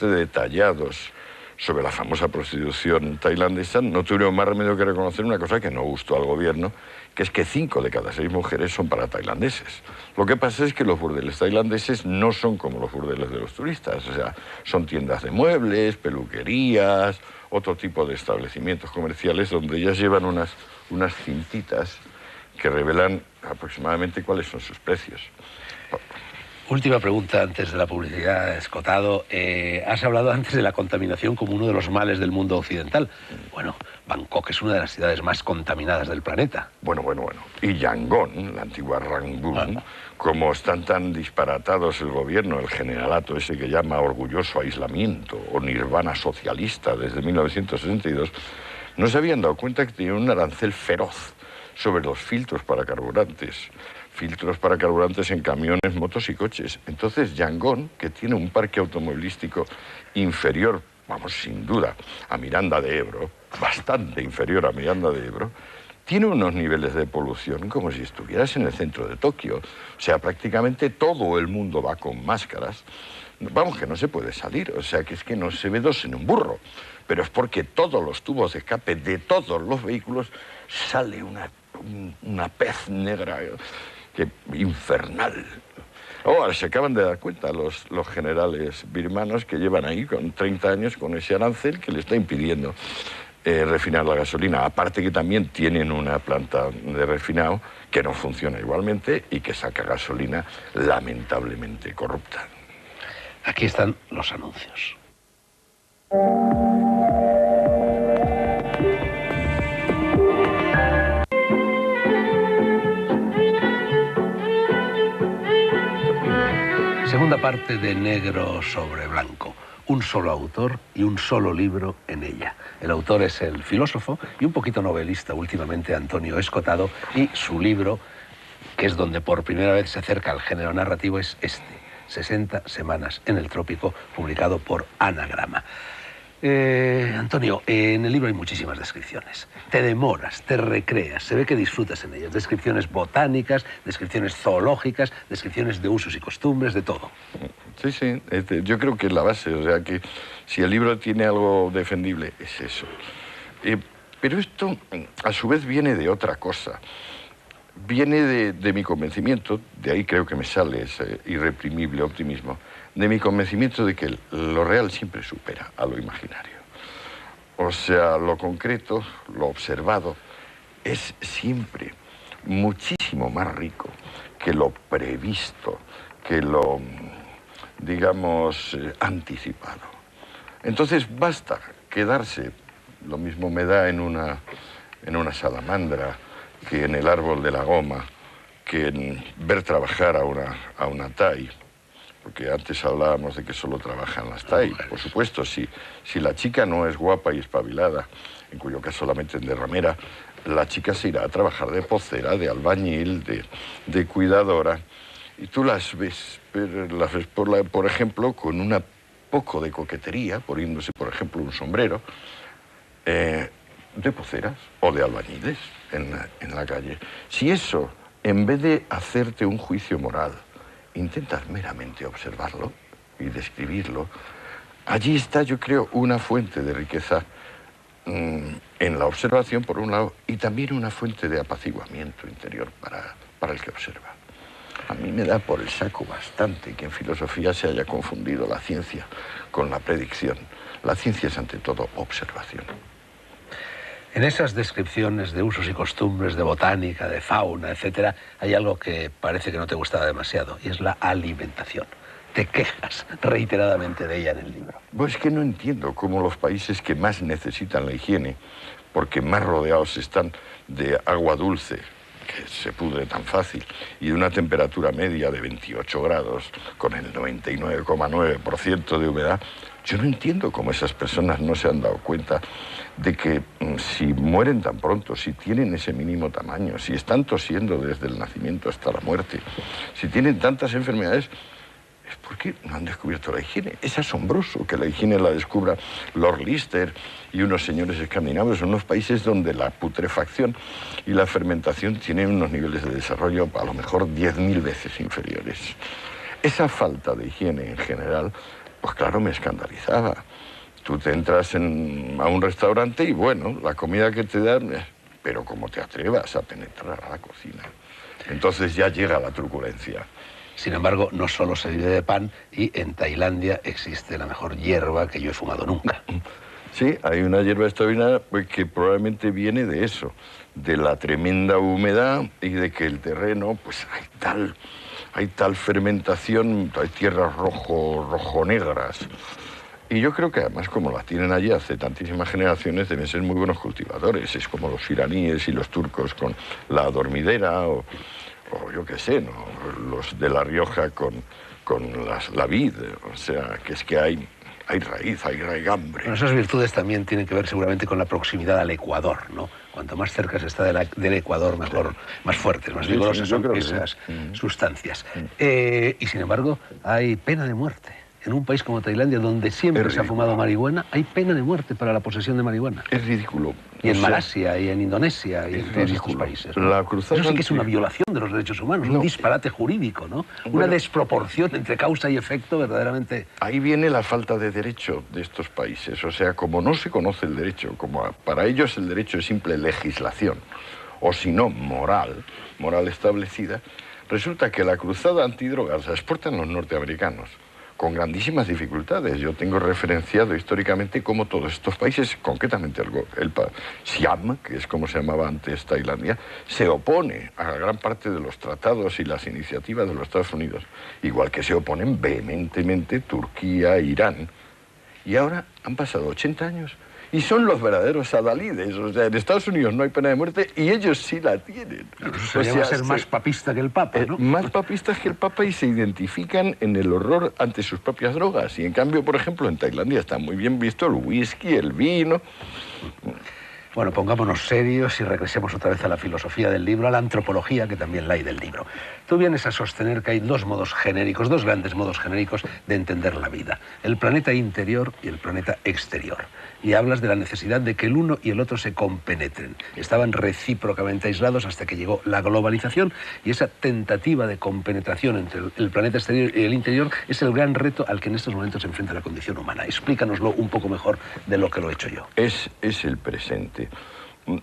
detallados sobre la famosa prostitución tailandesa, no tuvieron más remedio que reconocer una cosa que no gustó al gobierno, que es que 5 de cada 6 mujeres son para tailandeses. Lo que pasa es que los burdeles tailandeses no son como los burdeles de los turistas, o sea, son tiendas de muebles, peluquerías, otro tipo de establecimientos comerciales donde ellas llevan unas cintitas que revelan aproximadamente cuáles son sus precios. Última pregunta antes de la publicidad, Escotado. Has hablado antes de la contaminación como uno de los males del mundo occidental. Bueno, Bangkok es una de las ciudades más contaminadas del planeta. Bueno. Y Yangon, la antigua Rangún, como están tan disparatados el gobierno, el generalato ese que llama orgulloso aislamiento o nirvana socialista desde 1962, no se habían dado cuenta que tenían un arancel feroz sobre los filtros para carburantes. Filtros para carburantes en camiones, motos y coches. Entonces, Yangon, que tiene un parque automovilístico inferior, vamos, sin duda, a Miranda de Ebro, bastante inferior a Miranda de Ebro, tiene unos niveles de polución como si estuvieras en el centro de Tokio. O sea, prácticamente todo el mundo va con máscaras. Vamos, que no se puede salir, o sea, que es que no se ve dos en un burro. Pero es porque todos los tubos de escape de todos los vehículos sale una pez negra infernal. Ahora se acaban de dar cuenta los generales birmanos que llevan ahí con 30 años con ese arancel que le está impidiendo refinar la gasolina. Aparte que también tienen una planta de refinado que no funciona igualmente y que saca gasolina lamentablemente corrupta. Aquí están los anuncios. Segunda parte de Negro sobre Blanco. Un solo autor y un solo libro en ella. El autor es el filósofo y un poquito novelista últimamente Antonio Escotado, y su libro, que es donde por primera vez se acerca al género narrativo, es este, 60 semanas en el trópico, publicado por Anagrama. Antonio, en el libro hay muchísimas descripciones. Te demoras, te recreas, se ve que disfrutas en ellas. Descripciones botánicas, descripciones zoológicas, descripciones de usos y costumbres, de todo. Sí, yo creo que es la base, o sea que si el libro tiene algo defendible, es eso. Pero esto, a su vez, viene de otra cosa. Viene de mi convencimiento, de ahí creo que me sale ese irreprimible optimismo, de mi convencimiento de que lo real siempre supera a lo imaginario. O sea, lo concreto, lo observado, es siempre muchísimo más rico que lo previsto, que lo, digamos, anticipado. Entonces basta quedarse, lo mismo me da en una salamandra, que en el árbol de la goma, que en ver trabajar a una TAI, porque antes hablábamos de que solo trabajan las TAI. Por supuesto, si la chica no es guapa y espabilada, en cuyo caso solamente en derramera, la chica se irá a trabajar de pocera, de albañil, de cuidadora, y tú las ves por ejemplo, con un poco de coquetería, poniéndose, por ejemplo, un sombrero, de poceras o de albañiles en la calle. Si eso, en vez de hacerte un juicio moral, intentas meramente observarlo y describirlo, allí está, yo creo, una fuente de riqueza en la observación, por un lado, y también una fuente de apaciguamiento interior para el que observa. A mí me da por el saco bastante que en filosofía se haya confundido la ciencia con la predicción. La ciencia es, ante todo, observación. En esas descripciones de usos y costumbres, de botánica, de fauna, etcétera, hay algo que parece que no te gustaba demasiado, y es la alimentación. Te quejas reiteradamente de ella en el libro. Pues es que no entiendo cómo los países que más necesitan la higiene, porque más rodeados están de agua dulce, que se pudre tan fácil, y de una temperatura media de 28 grados, con el 99,9% de humedad, yo no entiendo cómo esas personas no se han dado cuenta de que si mueren tan pronto, si tienen ese mínimo tamaño, si están tosiendo desde el nacimiento hasta la muerte, si tienen tantas enfermedades, es porque no han descubierto la higiene. Es asombroso que la higiene la descubra Lord Lister y unos señores escandinavos en unos países donde la putrefacción y la fermentación tienen unos niveles de desarrollo a lo mejor 10.000 veces inferiores. Esa falta de higiene en general, pues claro, me escandalizaba. Tú te entras a un restaurante y bueno, la comida que te dan, pero ¿cómo te atrevas a penetrar a la cocina? Entonces ya llega la truculencia. Sin embargo, no solo se vive de pan, y en Tailandia existe la mejor hierba que yo he fumado nunca. Sí, hay una hierba extraordinaria pues, que probablemente viene de eso, de la tremenda humedad y de que el terreno, pues hay tal fermentación, hay tierras rojo-negras. Y yo creo que además, como las tienen allí hace tantísimas generaciones, deben ser muy buenos cultivadores. Es como los iraníes y los turcos con la dormidera o yo qué sé, ¿no? Los de La Rioja con la vid. O sea, que es que hay raíz, hay raigambre. Bueno, esas virtudes también tienen que ver seguramente con la proximidad al Ecuador, ¿no? Cuanto más cerca se está del Ecuador, mejor, claro. Más fuertes, más vigorosas son esas sustancias. Y sin embargo, hay pena de muerte. En un país como Tailandia, donde siempre se ha fumado marihuana, hay pena de muerte para la posesión de marihuana. Es ridículo. Y en Malasia, y en Indonesia, y en todos estos países, ¿no? La cruzada... Eso sí que es una violación de los derechos humanos, un disparate jurídico, ¿no? Una desproporción entre causa y efecto verdaderamente... Ahí viene la falta de derecho de estos países. O sea, como no se conoce el derecho, como para ellos el derecho es simple legislación, o si no, moral establecida, resulta que la cruzada antidrogas la exportan los norteamericanos, con grandísimas dificultades. Yo tengo referenciado históricamente cómo todos estos países, concretamente el Siam, que es como se llamaba antes Tailandia, se opone a gran parte de los tratados y las iniciativas de los Estados Unidos, igual que se oponen vehementemente Turquía e Irán. Y ahora han pasado 80 años y son los verdaderos adalides. O sea, en Estados Unidos no hay pena de muerte y ellos sí la tienen. O sea, ser más papista que el Papa, ¿no? Más papistas que el Papa y se identifican en el horror ante sus propias drogas. Y en cambio, por ejemplo, en Tailandia está muy bien visto el whisky, el vino. Bueno, pongámonos serios y regresemos otra vez a la filosofía del libro, a la antropología, que también la hay del libro. Tú vienes a sostener que hay dos modos genéricos, dos grandes modos genéricos de entender la vida: el planeta interior y el planeta exterior. Y hablas de la necesidad de que el uno y el otro se compenetren. Estaban recíprocamente aislados hasta que llegó la globalización, y esa tentativa de compenetración entre el planeta exterior y el interior es el gran reto al que en estos momentos se enfrenta la condición humana. Explícanoslo un poco mejor de lo que lo he hecho yo. Es el presente.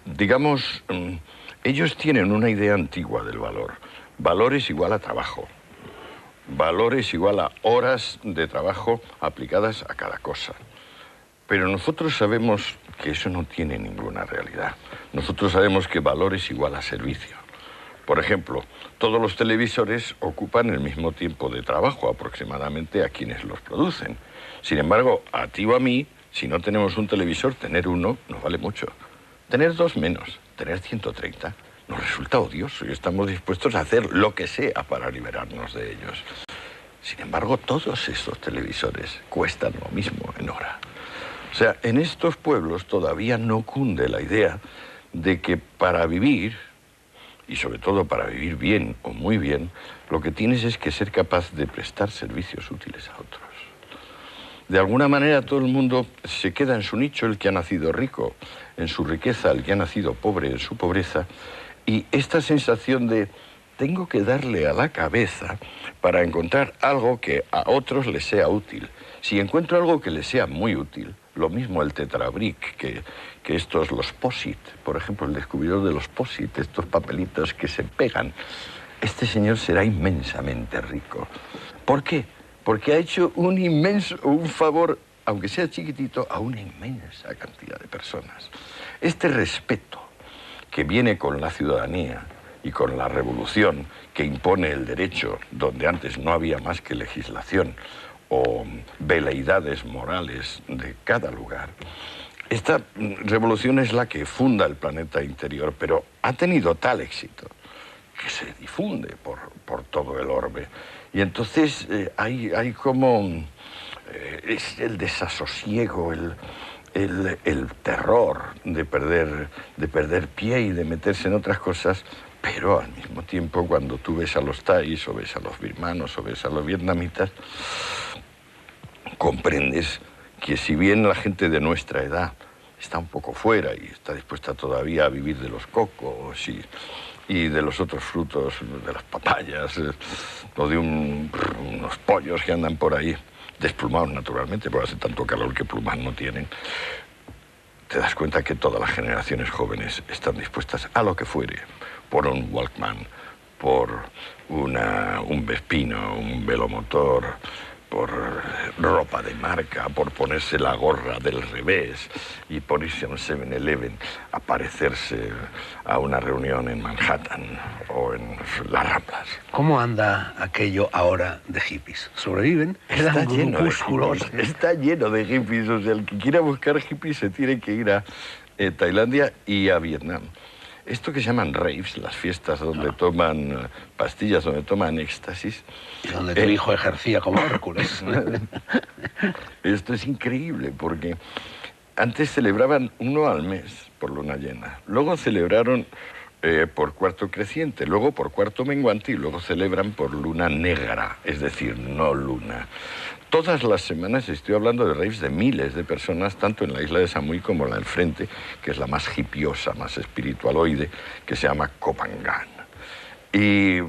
Digamos, ellos tienen una idea antigua del valor. Valor es igual a trabajo. Valor es igual a horas de trabajo aplicadas a cada cosa. Pero nosotros sabemos que eso no tiene ninguna realidad. Nosotros sabemos que valor es igual a servicio. Por ejemplo, todos los televisores ocupan el mismo tiempo de trabajo aproximadamente a quienes los producen. Sin embargo, a ti o a mí, si no tenemos un televisor, tener uno nos vale mucho. Tener dos menos, tener 130, nos resulta odioso y estamos dispuestos a hacer lo que sea para liberarnos de ellos. Sin embargo, todos estos televisores cuestan lo mismo en hora. O sea, en estos pueblos todavía no cunde la idea de que para vivir, y sobre todo para vivir bien o muy bien, lo que tienes es que ser capaz de prestar servicios útiles a otros. De alguna manera todo el mundo se queda en su nicho, el que ha nacido rico en su riqueza, el que ha nacido pobre en su pobreza, y esta sensación de tengo que darle a la cabeza para encontrar algo que a otros les sea útil. Si encuentro algo que les sea muy útil, lo mismo el tetrabric que estos, los POSIT, por ejemplo, el descubridor de los POSIT, estos papelitos que se pegan, este señor será inmensamente rico. ¿Por qué? Porque ha hecho un favor, aunque sea chiquitito, a una inmensa cantidad de personas. Este respeto que viene con la ciudadanía y con la revolución que impone el derecho, donde antes no había más que legislación o veleidades morales de cada lugar, esta revolución es la que funda el planeta interior, pero ha tenido tal éxito que se difunde por todo el orbe. Y entonces hay como es el desasosiego, el terror de perder pie y de meterse en otras cosas, pero al mismo tiempo cuando tú ves a los thais o ves a los birmanos o ves a los vietnamitas, comprendes que si bien la gente de nuestra edad está un poco fuera y está dispuesta todavía a vivir de los cocos y de los otros frutos, de las papayas, o de unos pollos que andan por ahí, desplumados naturalmente, porque hace tanto calor que plumas no tienen, te das cuenta que todas las generaciones jóvenes están dispuestas a lo que fuere, por un Walkman, por un Vespino, un velomotor, por ropa de marca, por ponerse la gorra del revés y por irse a un 7-Eleven a parecerse a una reunión en Manhattan o en las Ramblas. ¿Cómo anda aquello ahora de hippies? ¿Sobreviven? Está ¿Quedan lleno de grupúsculos? hippies, está lleno de hippies. O sea, el que quiera buscar hippies se tiene que ir a Tailandia y a Vietnam. Esto que se llaman raves, las fiestas donde toman pastillas, donde toman éxtasis. Y donde tu hijo ejercía como Hércules. Esto es increíble porque antes celebraban uno al mes por luna llena, luego celebraron por cuarto creciente, luego por cuarto menguante y luego celebran por luna negra, es decir, no luna. Todas las semanas estoy hablando de raves de miles de personas, tanto en la isla de Samui como en la del frente, que es la más hipiosa, más espiritualoide, que se llama Koh Phangan. Y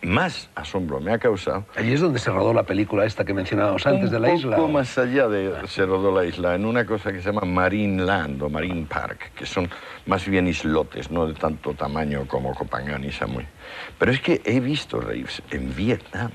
más asombro me ha causado... Allí es donde se rodó la película esta que mencionábamos antes de la isla. Un poco más allá se rodó la isla, en una cosa que se llama Marine Land o Marine Park, que son más bien islotes, no de tanto tamaño como Koh Phangan y Samui. Pero es que he visto raves en Vietnam.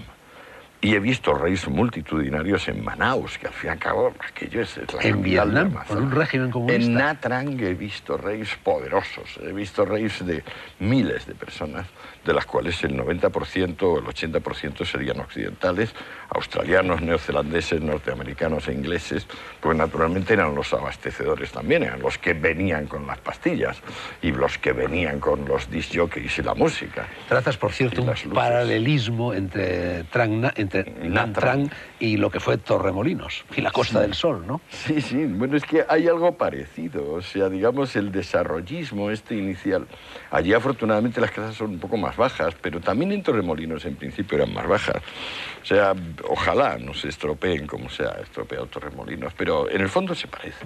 Y he visto raves multitudinarios en Manaus, que al fin y al cabo aquello es la en Vietnam, con un régimen comunista. En Nha Trang he visto raves poderosos, he visto raves de miles de personas, de las cuales el 90% o el 80% serían occidentales, australianos, neozelandeses, norteamericanos e ingleses, pues naturalmente eran los abastecedores también, eran los que venían con las pastillas y los que venían con los disc jockeys y la música. Trazas, por cierto, un paralelismo entre Nha Trang y lo que fue Torremolinos y la Costa del Sol, ¿no? Sí, sí, bueno, es que hay algo parecido, o sea, digamos, el desarrollismo este inicial. Allí afortunadamente las casas son un poco más bajas, pero también en Torremolinos en principio eran más bajas. O sea, ojalá no se estropeen como se ha estropeado Torremolinos, pero en el fondo se parece.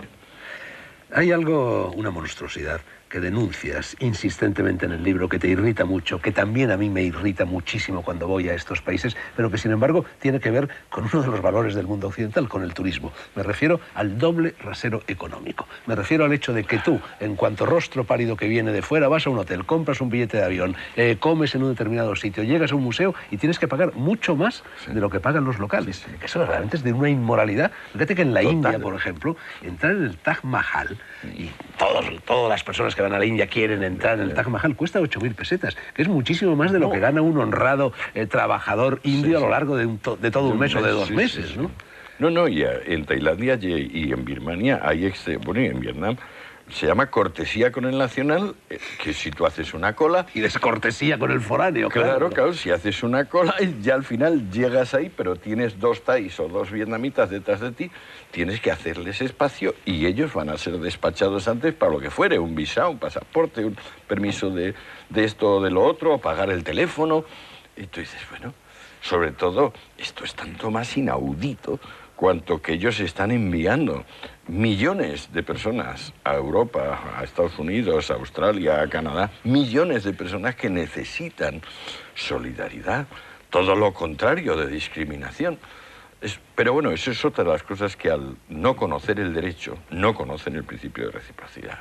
Hay algo, una monstruosidad, que denuncias insistentemente en el libro, que te irrita mucho, que también a mí me irrita muchísimo cuando voy a estos países, pero que sin embargo tiene que ver con uno de los valores del mundo occidental, con el turismo. Me refiero al doble rasero económico. Me refiero al hecho de que tú, en cuanto rostro pálido que viene de fuera, vas a un hotel, compras un billete de avión, comes en un determinado sitio, llegas a un museo y tienes que pagar mucho más de lo que pagan los locales. Sí, sí. Eso realmente es de una inmoralidad. Fíjate que en la India, por ejemplo, entrar en el Taj Mahal, y todas las personas que van a la India quieren entrar en el Taj Mahal, cuesta 8.000 pesetas, que es muchísimo más de lo que gana un honrado trabajador indio a lo largo de todo un mes o de 2 meses, ¿no? No, y en Tailandia y en Birmania hay, bueno, y en Vietnam, se llama cortesía con el nacional, que si tú haces una cola... Y descortesía con el foráneo, claro. Claro, si haces una cola y ya al final llegas ahí, pero tienes 2 thais o 2 vietnamitas detrás de ti, tienes que hacerles espacio y ellos van a ser despachados antes para lo que fuere, un visado, un pasaporte, un permiso de esto o de lo otro, pagar el teléfono. Y tú dices, bueno, sobre todo, esto es tanto más inaudito cuanto que ellos están enviando millones de personas a Europa, a Estados Unidos, a Australia, a Canadá, millones de personas que necesitan solidaridad, todo lo contrario de discriminación. Pero bueno, eso es otra de las cosas que al no conocer el derecho, no conocen el principio de reciprocidad.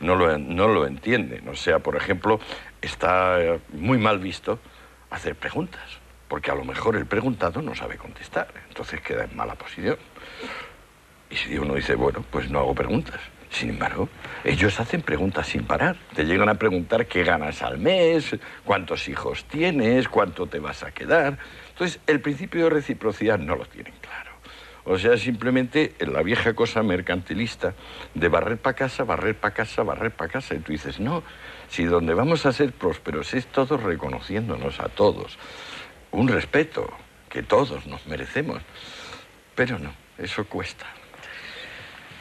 No lo entienden. O sea, por ejemplo, está muy mal visto hacer preguntas, porque a lo mejor el preguntado no sabe contestar, entonces queda en mala posición. Y si uno dice, bueno, pues no hago preguntas. Sin embargo, ellos hacen preguntas sin parar. Te llegan a preguntar qué ganas al mes, cuántos hijos tienes, cuánto te vas a quedar. Entonces, el principio de reciprocidad no lo tienen claro. O sea, simplemente la vieja cosa mercantilista de barrer para casa, barrer para casa, barrer para casa. Y tú dices, no, si donde vamos a ser prósperos es todos reconociéndonos a todos. Un respeto que todos nos merecemos. Pero no, eso cuesta.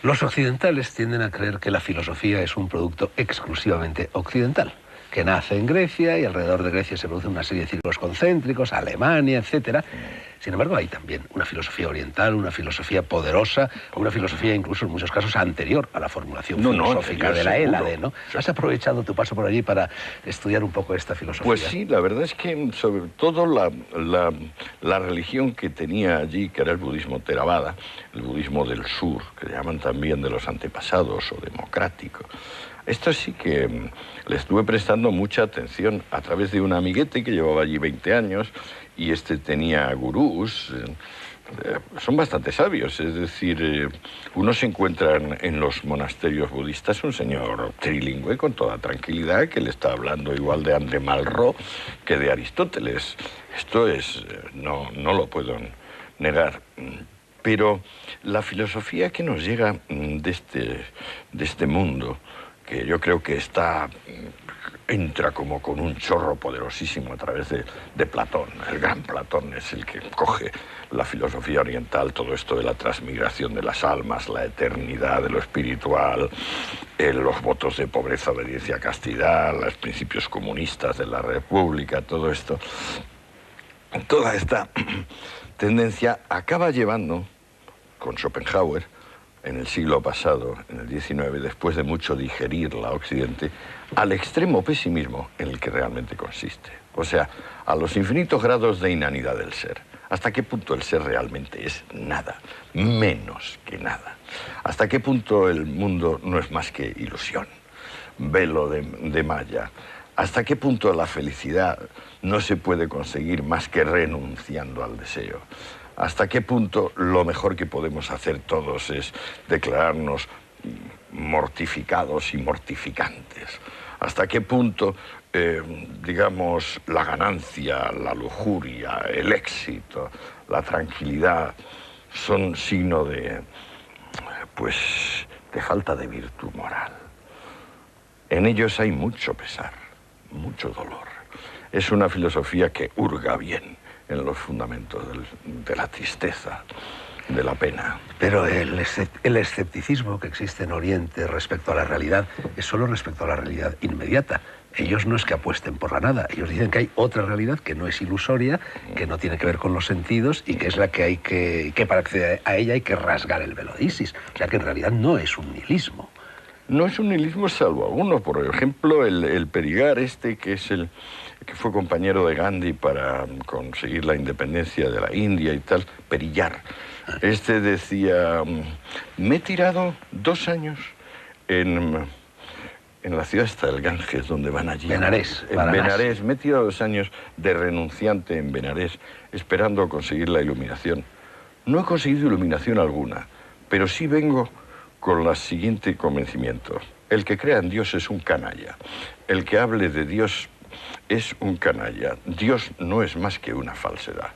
Los occidentales tienden a creer que la filosofía es un producto exclusivamente occidental, que nace en Grecia y alrededor de Grecia se produce una serie de círculos concéntricos, Alemania, etc. Sin embargo, hay también una filosofía oriental, una filosofía poderosa, una filosofía incluso en muchos casos anterior a la formulación filosófica de la Hélade, ¿no? Sí. ¿Has aprovechado tu paso por allí para estudiar un poco esta filosofía? Pues sí, la verdad es que sobre todo la religión que tenía allí, que era el budismo Theravada, el budismo del sur, que llaman también de los antepasados o democrático, esto sí que le estuve prestando mucha atención a través de un amiguete que llevaba allí 20 años y tenía gurús, son bastante sabios. Es decir, uno se encuentra en los monasterios budistas un señor trilingüe con toda tranquilidad que le está hablando igual de André Malraux que de Aristóteles. Esto es, no lo puedo negar. Pero la filosofía que nos llega de este mundo, que yo creo que entra como con un chorro poderosísimo a través de Platón. El gran Platón es el que coge la filosofía oriental, todo esto de la transmigración de las almas, la eternidad de lo espiritual, los votos de pobreza, obediencia, castidad, los principios comunistas de la República, todo esto. Toda esta tendencia acaba llevando, con Schopenhauer, en el siglo pasado, en el XIX, después de mucho digerirla a Occidente, al extremo pesimismo en el que realmente consiste. O sea, a los infinitos grados de inanidad del ser. ¿Hasta qué punto el ser realmente es nada? Menos que nada. ¿Hasta qué punto el mundo no es más que ilusión? Velo de malla. ¿Hasta qué punto la felicidad no se puede conseguir más que renunciando al deseo? ¿Hasta qué punto lo mejor que podemos hacer todos es declararnos mortificados y mortificantes? ¿Hasta qué punto, digamos, la ganancia, la lujuria, el éxito, la tranquilidad son signo de falta de virtud moral? En ellos hay mucho pesar, mucho dolor. Es una filosofía que hurga bien en los fundamentos de la tristeza, de la pena. Pero el escepticismo que existe en Oriente respecto a la realidad es solo respecto a la realidad inmediata. Ellos no es que apuesten por la nada, ellos dicen que hay otra realidad que no es ilusoria, que no tiene que ver con los sentidos y que es la que hay que para acceder a ella hay que rasgar el velo de Isis. O sea que en realidad no es un nihilismo. No es un nihilismo salvo alguno. Por ejemplo, el Perigar que fue compañero de Gandhi para conseguir la independencia de la India y tal, Periyar. Decía, me he tirado 2 años en la ciudad del Ganges, donde van allí. Benarés. En Benarés. Me he tirado 2 años de renunciante en Benarés, esperando conseguir la iluminación. No he conseguido iluminación alguna, pero sí vengo con el siguiente convencimiento. El que crea en Dios es un canalla. El que hable de Dios es un canalla. Dios no es más que una falsedad.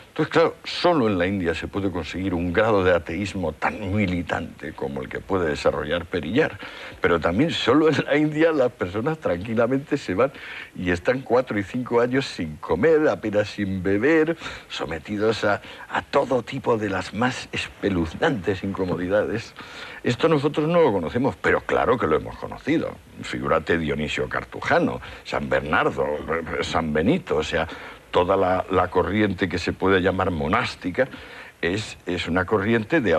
Entonces, claro, solo en la India se puede conseguir un grado de ateísmo tan militante como el que puede desarrollar Periyar. Pero también solo en la India las personas tranquilamente se van y están 4 y 5 años sin comer, apenas sin beber, sometidos a todo tipo de las más espeluznantes incomodidades. Esto nosotros no lo conocemos, pero claro que lo hemos conocido. Figúrate Dionisio Cartujano, San Bernardo, San Benito, o sea, toda la corriente que se puede llamar monástica es una corriente de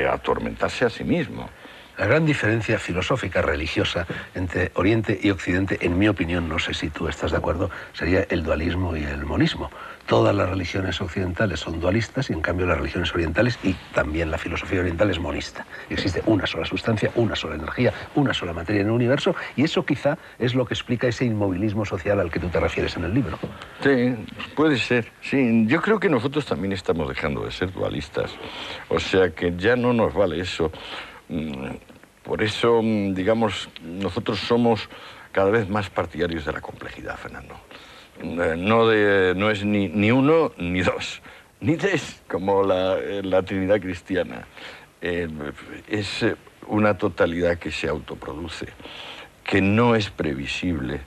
atormentarse a sí mismo. La gran diferencia filosófica, religiosa, entre Oriente y Occidente, en mi opinión, no sé si tú estás de acuerdo, sería el dualismo y el monismo. Todas las religiones occidentales son dualistas y en cambio las religiones orientales y también la filosofía oriental es monista. Existe una sola sustancia, una sola energía, una sola materia en el universo y eso quizá es lo que explica ese inmovilismo social al que tú te refieres en el libro. Sí, puede ser. Sí, yo creo que nosotros también estamos dejando de ser dualistas. O sea que ya no nos vale eso. Por eso, digamos, nosotros somos cada vez más partidarios de la complejidad, Fernando. No es ni 1 ni 2, ni 3, como la Trinidad cristiana. Es una totalidad que se autoproduce, que no es previsible,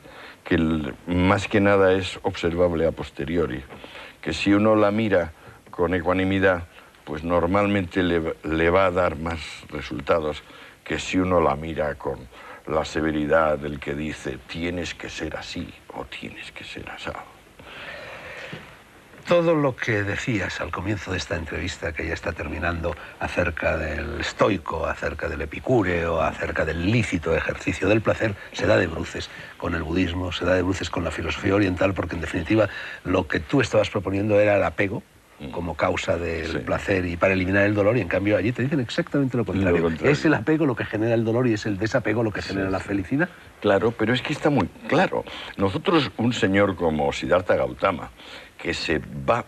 que más que nada es observable a posteriori, que si uno la mira con ecuanimidad, pues normalmente le va a dar más resultados que si uno la mira con la severidad del que dice tienes que ser así o tienes que ser asado. Todo lo que decías al comienzo de esta entrevista, que ya está terminando, acerca del estoico, acerca del epicúreo, acerca del lícito ejercicio del placer, se da de bruces con el budismo, se da de bruces con la filosofía oriental, porque en definitiva lo que tú estabas proponiendo era el apego como causa del placer y para eliminar el dolor, y en cambio allí te dicen exactamente lo contrario. Es el apego lo que genera el dolor y es el desapego lo que genera la felicidad. Claro, pero es que está muy claro. Nosotros, un señor como Siddhartha Gautama, que se va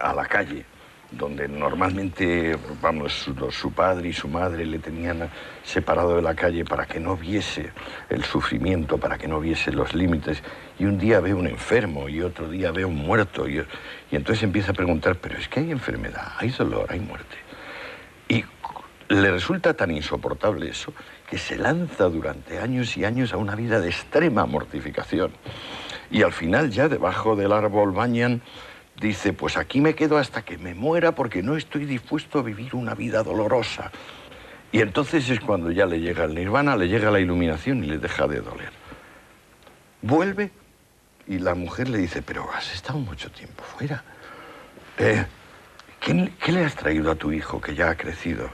a la calle, donde normalmente, vamos, su padre y su madre le tenían separado de la calle para que no viese el sufrimiento, para que no viese los límites, y un día ve un enfermo y otro día ve un muerto, y entonces empieza a preguntar, pero es que hay enfermedad, hay dolor, hay muerte. Y le resulta tan insoportable eso que se lanza durante años y años a una vida de extrema mortificación. Y al final ya debajo del árbol Banyan dice, pues aquí me quedo hasta que me muera porque no estoy dispuesto a vivir una vida dolorosa. Y entonces es cuando ya le llega el nirvana, le llega la iluminación y le deja de doler. Vuelve y la mujer le dice, pero has estado mucho tiempo fuera. ¿Qué le has traído a tu hijo que ya ha crecido?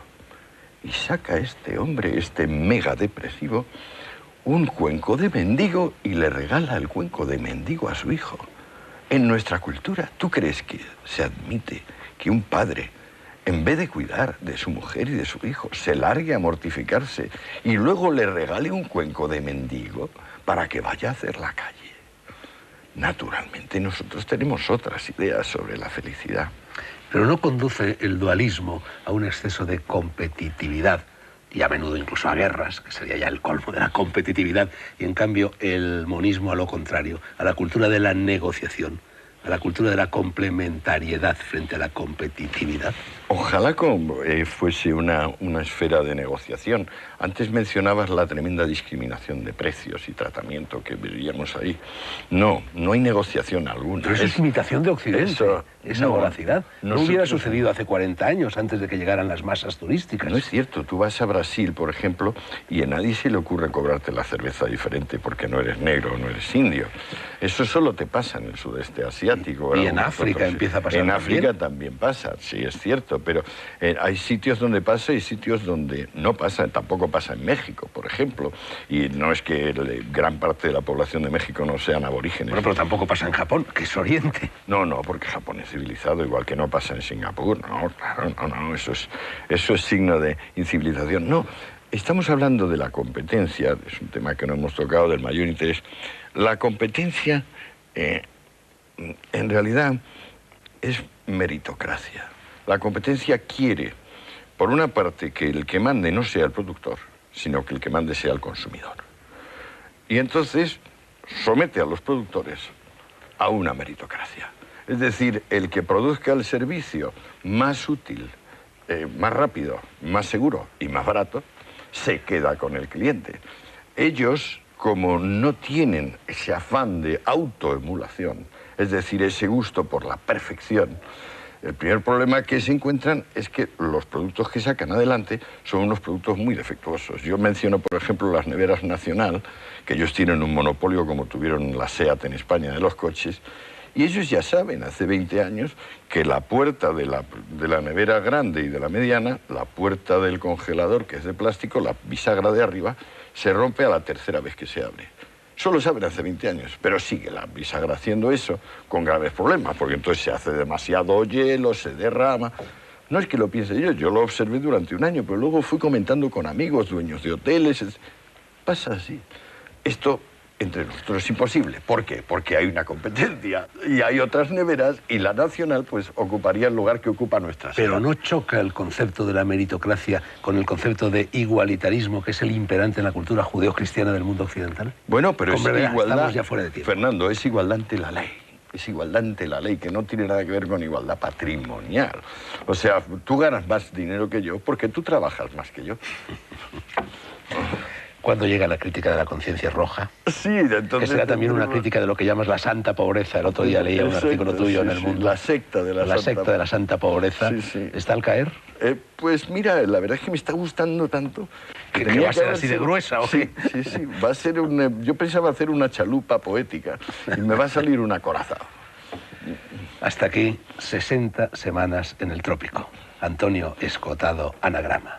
Y saca este hombre, este mega depresivo, un cuenco de mendigo y le regala el cuenco de mendigo a su hijo. En nuestra cultura, ¿tú crees que se admite que un padre, en vez de cuidar de su mujer y de su hijo, se largue a mortificarse y luego le regale un cuenco de mendigo para que vaya a hacer la calle? Naturalmente, nosotros tenemos otras ideas sobre la felicidad. Pero no conduce el dualismo a un exceso de competitividad y a menudo incluso a guerras, que sería ya el colmo de la competitividad, y en cambio el monismo a lo contrario, a la cultura de la negociación, a la cultura de la complementariedad frente a la competitividad. Ojalá fuese una esfera de negociación. Antes mencionabas la tremenda discriminación de precios y tratamiento que veríamos ahí. No hay negociación alguna. Pero eso es imitación de Occidente, esa voracidad. No hubiera sucedido hace 40 años, antes de que llegaran las masas turísticas. No es cierto. Tú vas a Brasil, por ejemplo, y a nadie se le ocurre cobrarte la cerveza diferente porque no eres negro o no eres indio. Eso solo te pasa en el sudeste asiático. Y en África empieza a pasar también. En África también. También pasa, sí, es cierto. Pero hay sitios donde pasa y sitios donde no pasa. Tampoco pasa en México, por ejemplo. Y no es que gran parte de la población de México no sean aborígenes. Bueno, pero tampoco pasa en Japón, que es Oriente. No, porque Japón es civilizado, igual que no pasa en Singapur. No, claro, no, eso es signo de incivilización. No, estamos hablando de la competencia, es un tema que no hemos tocado, del mayor interés. La competencia, en realidad, es meritocracia. La competencia quiere, por una parte, que el que mande no sea el productor, sino que el que mande sea el consumidor. Y entonces somete a los productores a una meritocracia. Es decir, el que produzca el servicio más útil, más rápido, más seguro y más barato, se queda con el cliente. Ellos, como no tienen ese afán de autoemulación, es decir, ese gusto por la perfección, el primer problema que se encuentran es que los productos que sacan adelante son unos productos muy defectuosos. Yo menciono, por ejemplo, las neveras Nacional, que ellos tienen un monopolio como tuvieron la SEAT en España de los coches, y ellos ya saben, hace 20 años, que la puerta de la nevera grande y de la mediana, la puerta del congelador, que es de plástico, la bisagra de arriba, se rompe a la tercera vez que se abre. Solo saben hace 20 años, pero sigue la bisagra haciendo eso con graves problemas, porque entonces se hace demasiado hielo, se derrama. No es que lo piense yo lo observé durante un año, pero luego fui comentando con amigos, dueños de hoteles. Pasa así. Esto entre nosotros es imposible. ¿Por qué? Porque hay una competencia y hay otras neveras y la Nacional pues ocuparía el lugar que ocupa nuestra ciudad. Pero ¿no choca el concepto de la meritocracia con el concepto de igualitarismo que es el imperante en la cultura judeocristiana del mundo occidental? Bueno, pero es igualdad, estamos ya fuera de tiempo. Fernando, es igualdad ante la ley. Es igualdad ante la ley, que no tiene nada que ver con igualdad patrimonial. O sea, tú ganas más dinero que yo porque tú trabajas más que yo. ¿Cuándo llega la crítica de la conciencia roja? Sí, entonces... Que será también una crítica de lo que llamas la santa pobreza. El otro día leía un artículo tuyo en El Mundo. La secta de la secta de la santa pobreza. Sí. ¿Está al caer? Pues mira, la verdad es que me está gustando tanto... ¿Que va a ser así de gruesa o qué? Sí. Va a ser yo pensaba hacer una chalupa poética y me va a salir una coraza. Hasta aquí, 60 semanas en el trópico. Antonio Escotado, Anagrama.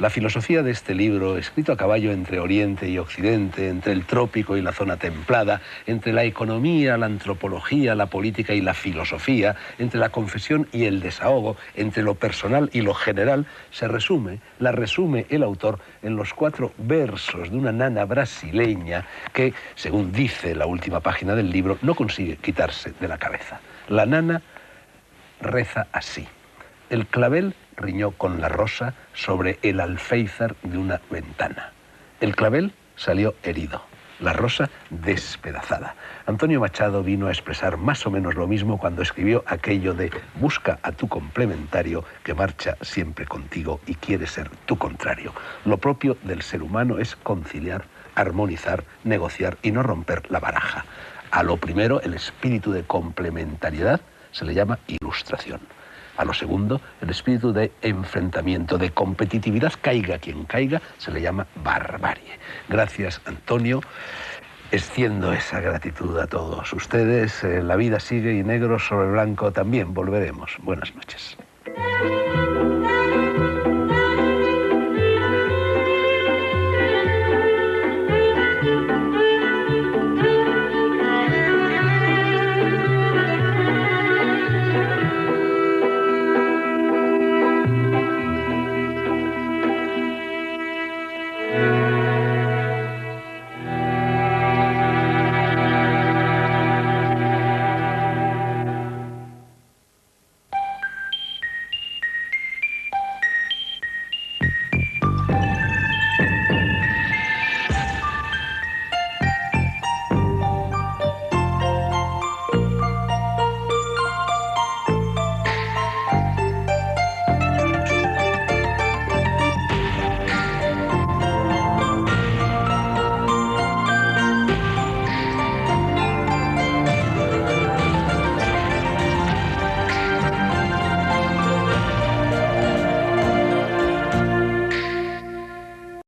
La filosofía de este libro, escrito a caballo entre Oriente y Occidente, entre el trópico y la zona templada, entre la economía, la antropología, la política y la filosofía, entre la confesión y el desahogo, entre lo personal y lo general, la resume el autor en los 4 versos de una nana brasileña que, según dice la última página del libro, no consigue quitarse de la cabeza. La nana reza así. El clavel riñó con la rosa sobre el alféizar de una ventana. El clavel salió herido, la rosa despedazada. Antonio Machado vino a expresar más o menos lo mismo cuando escribió aquello de busca a tu complementario que marcha siempre contigo y quiere ser tu contrario. Lo propio del ser humano es conciliar, armonizar, negociar y no romper la baraja. A lo primero, el espíritu de complementariedad se le llama ilustración. A lo segundo, el espíritu de enfrentamiento, de competitividad, caiga quien caiga, se le llama barbarie. Gracias, Antonio. Extiendo esa gratitud a todos ustedes. La vida sigue y negro sobre blanco también. Volveremos. Buenas noches.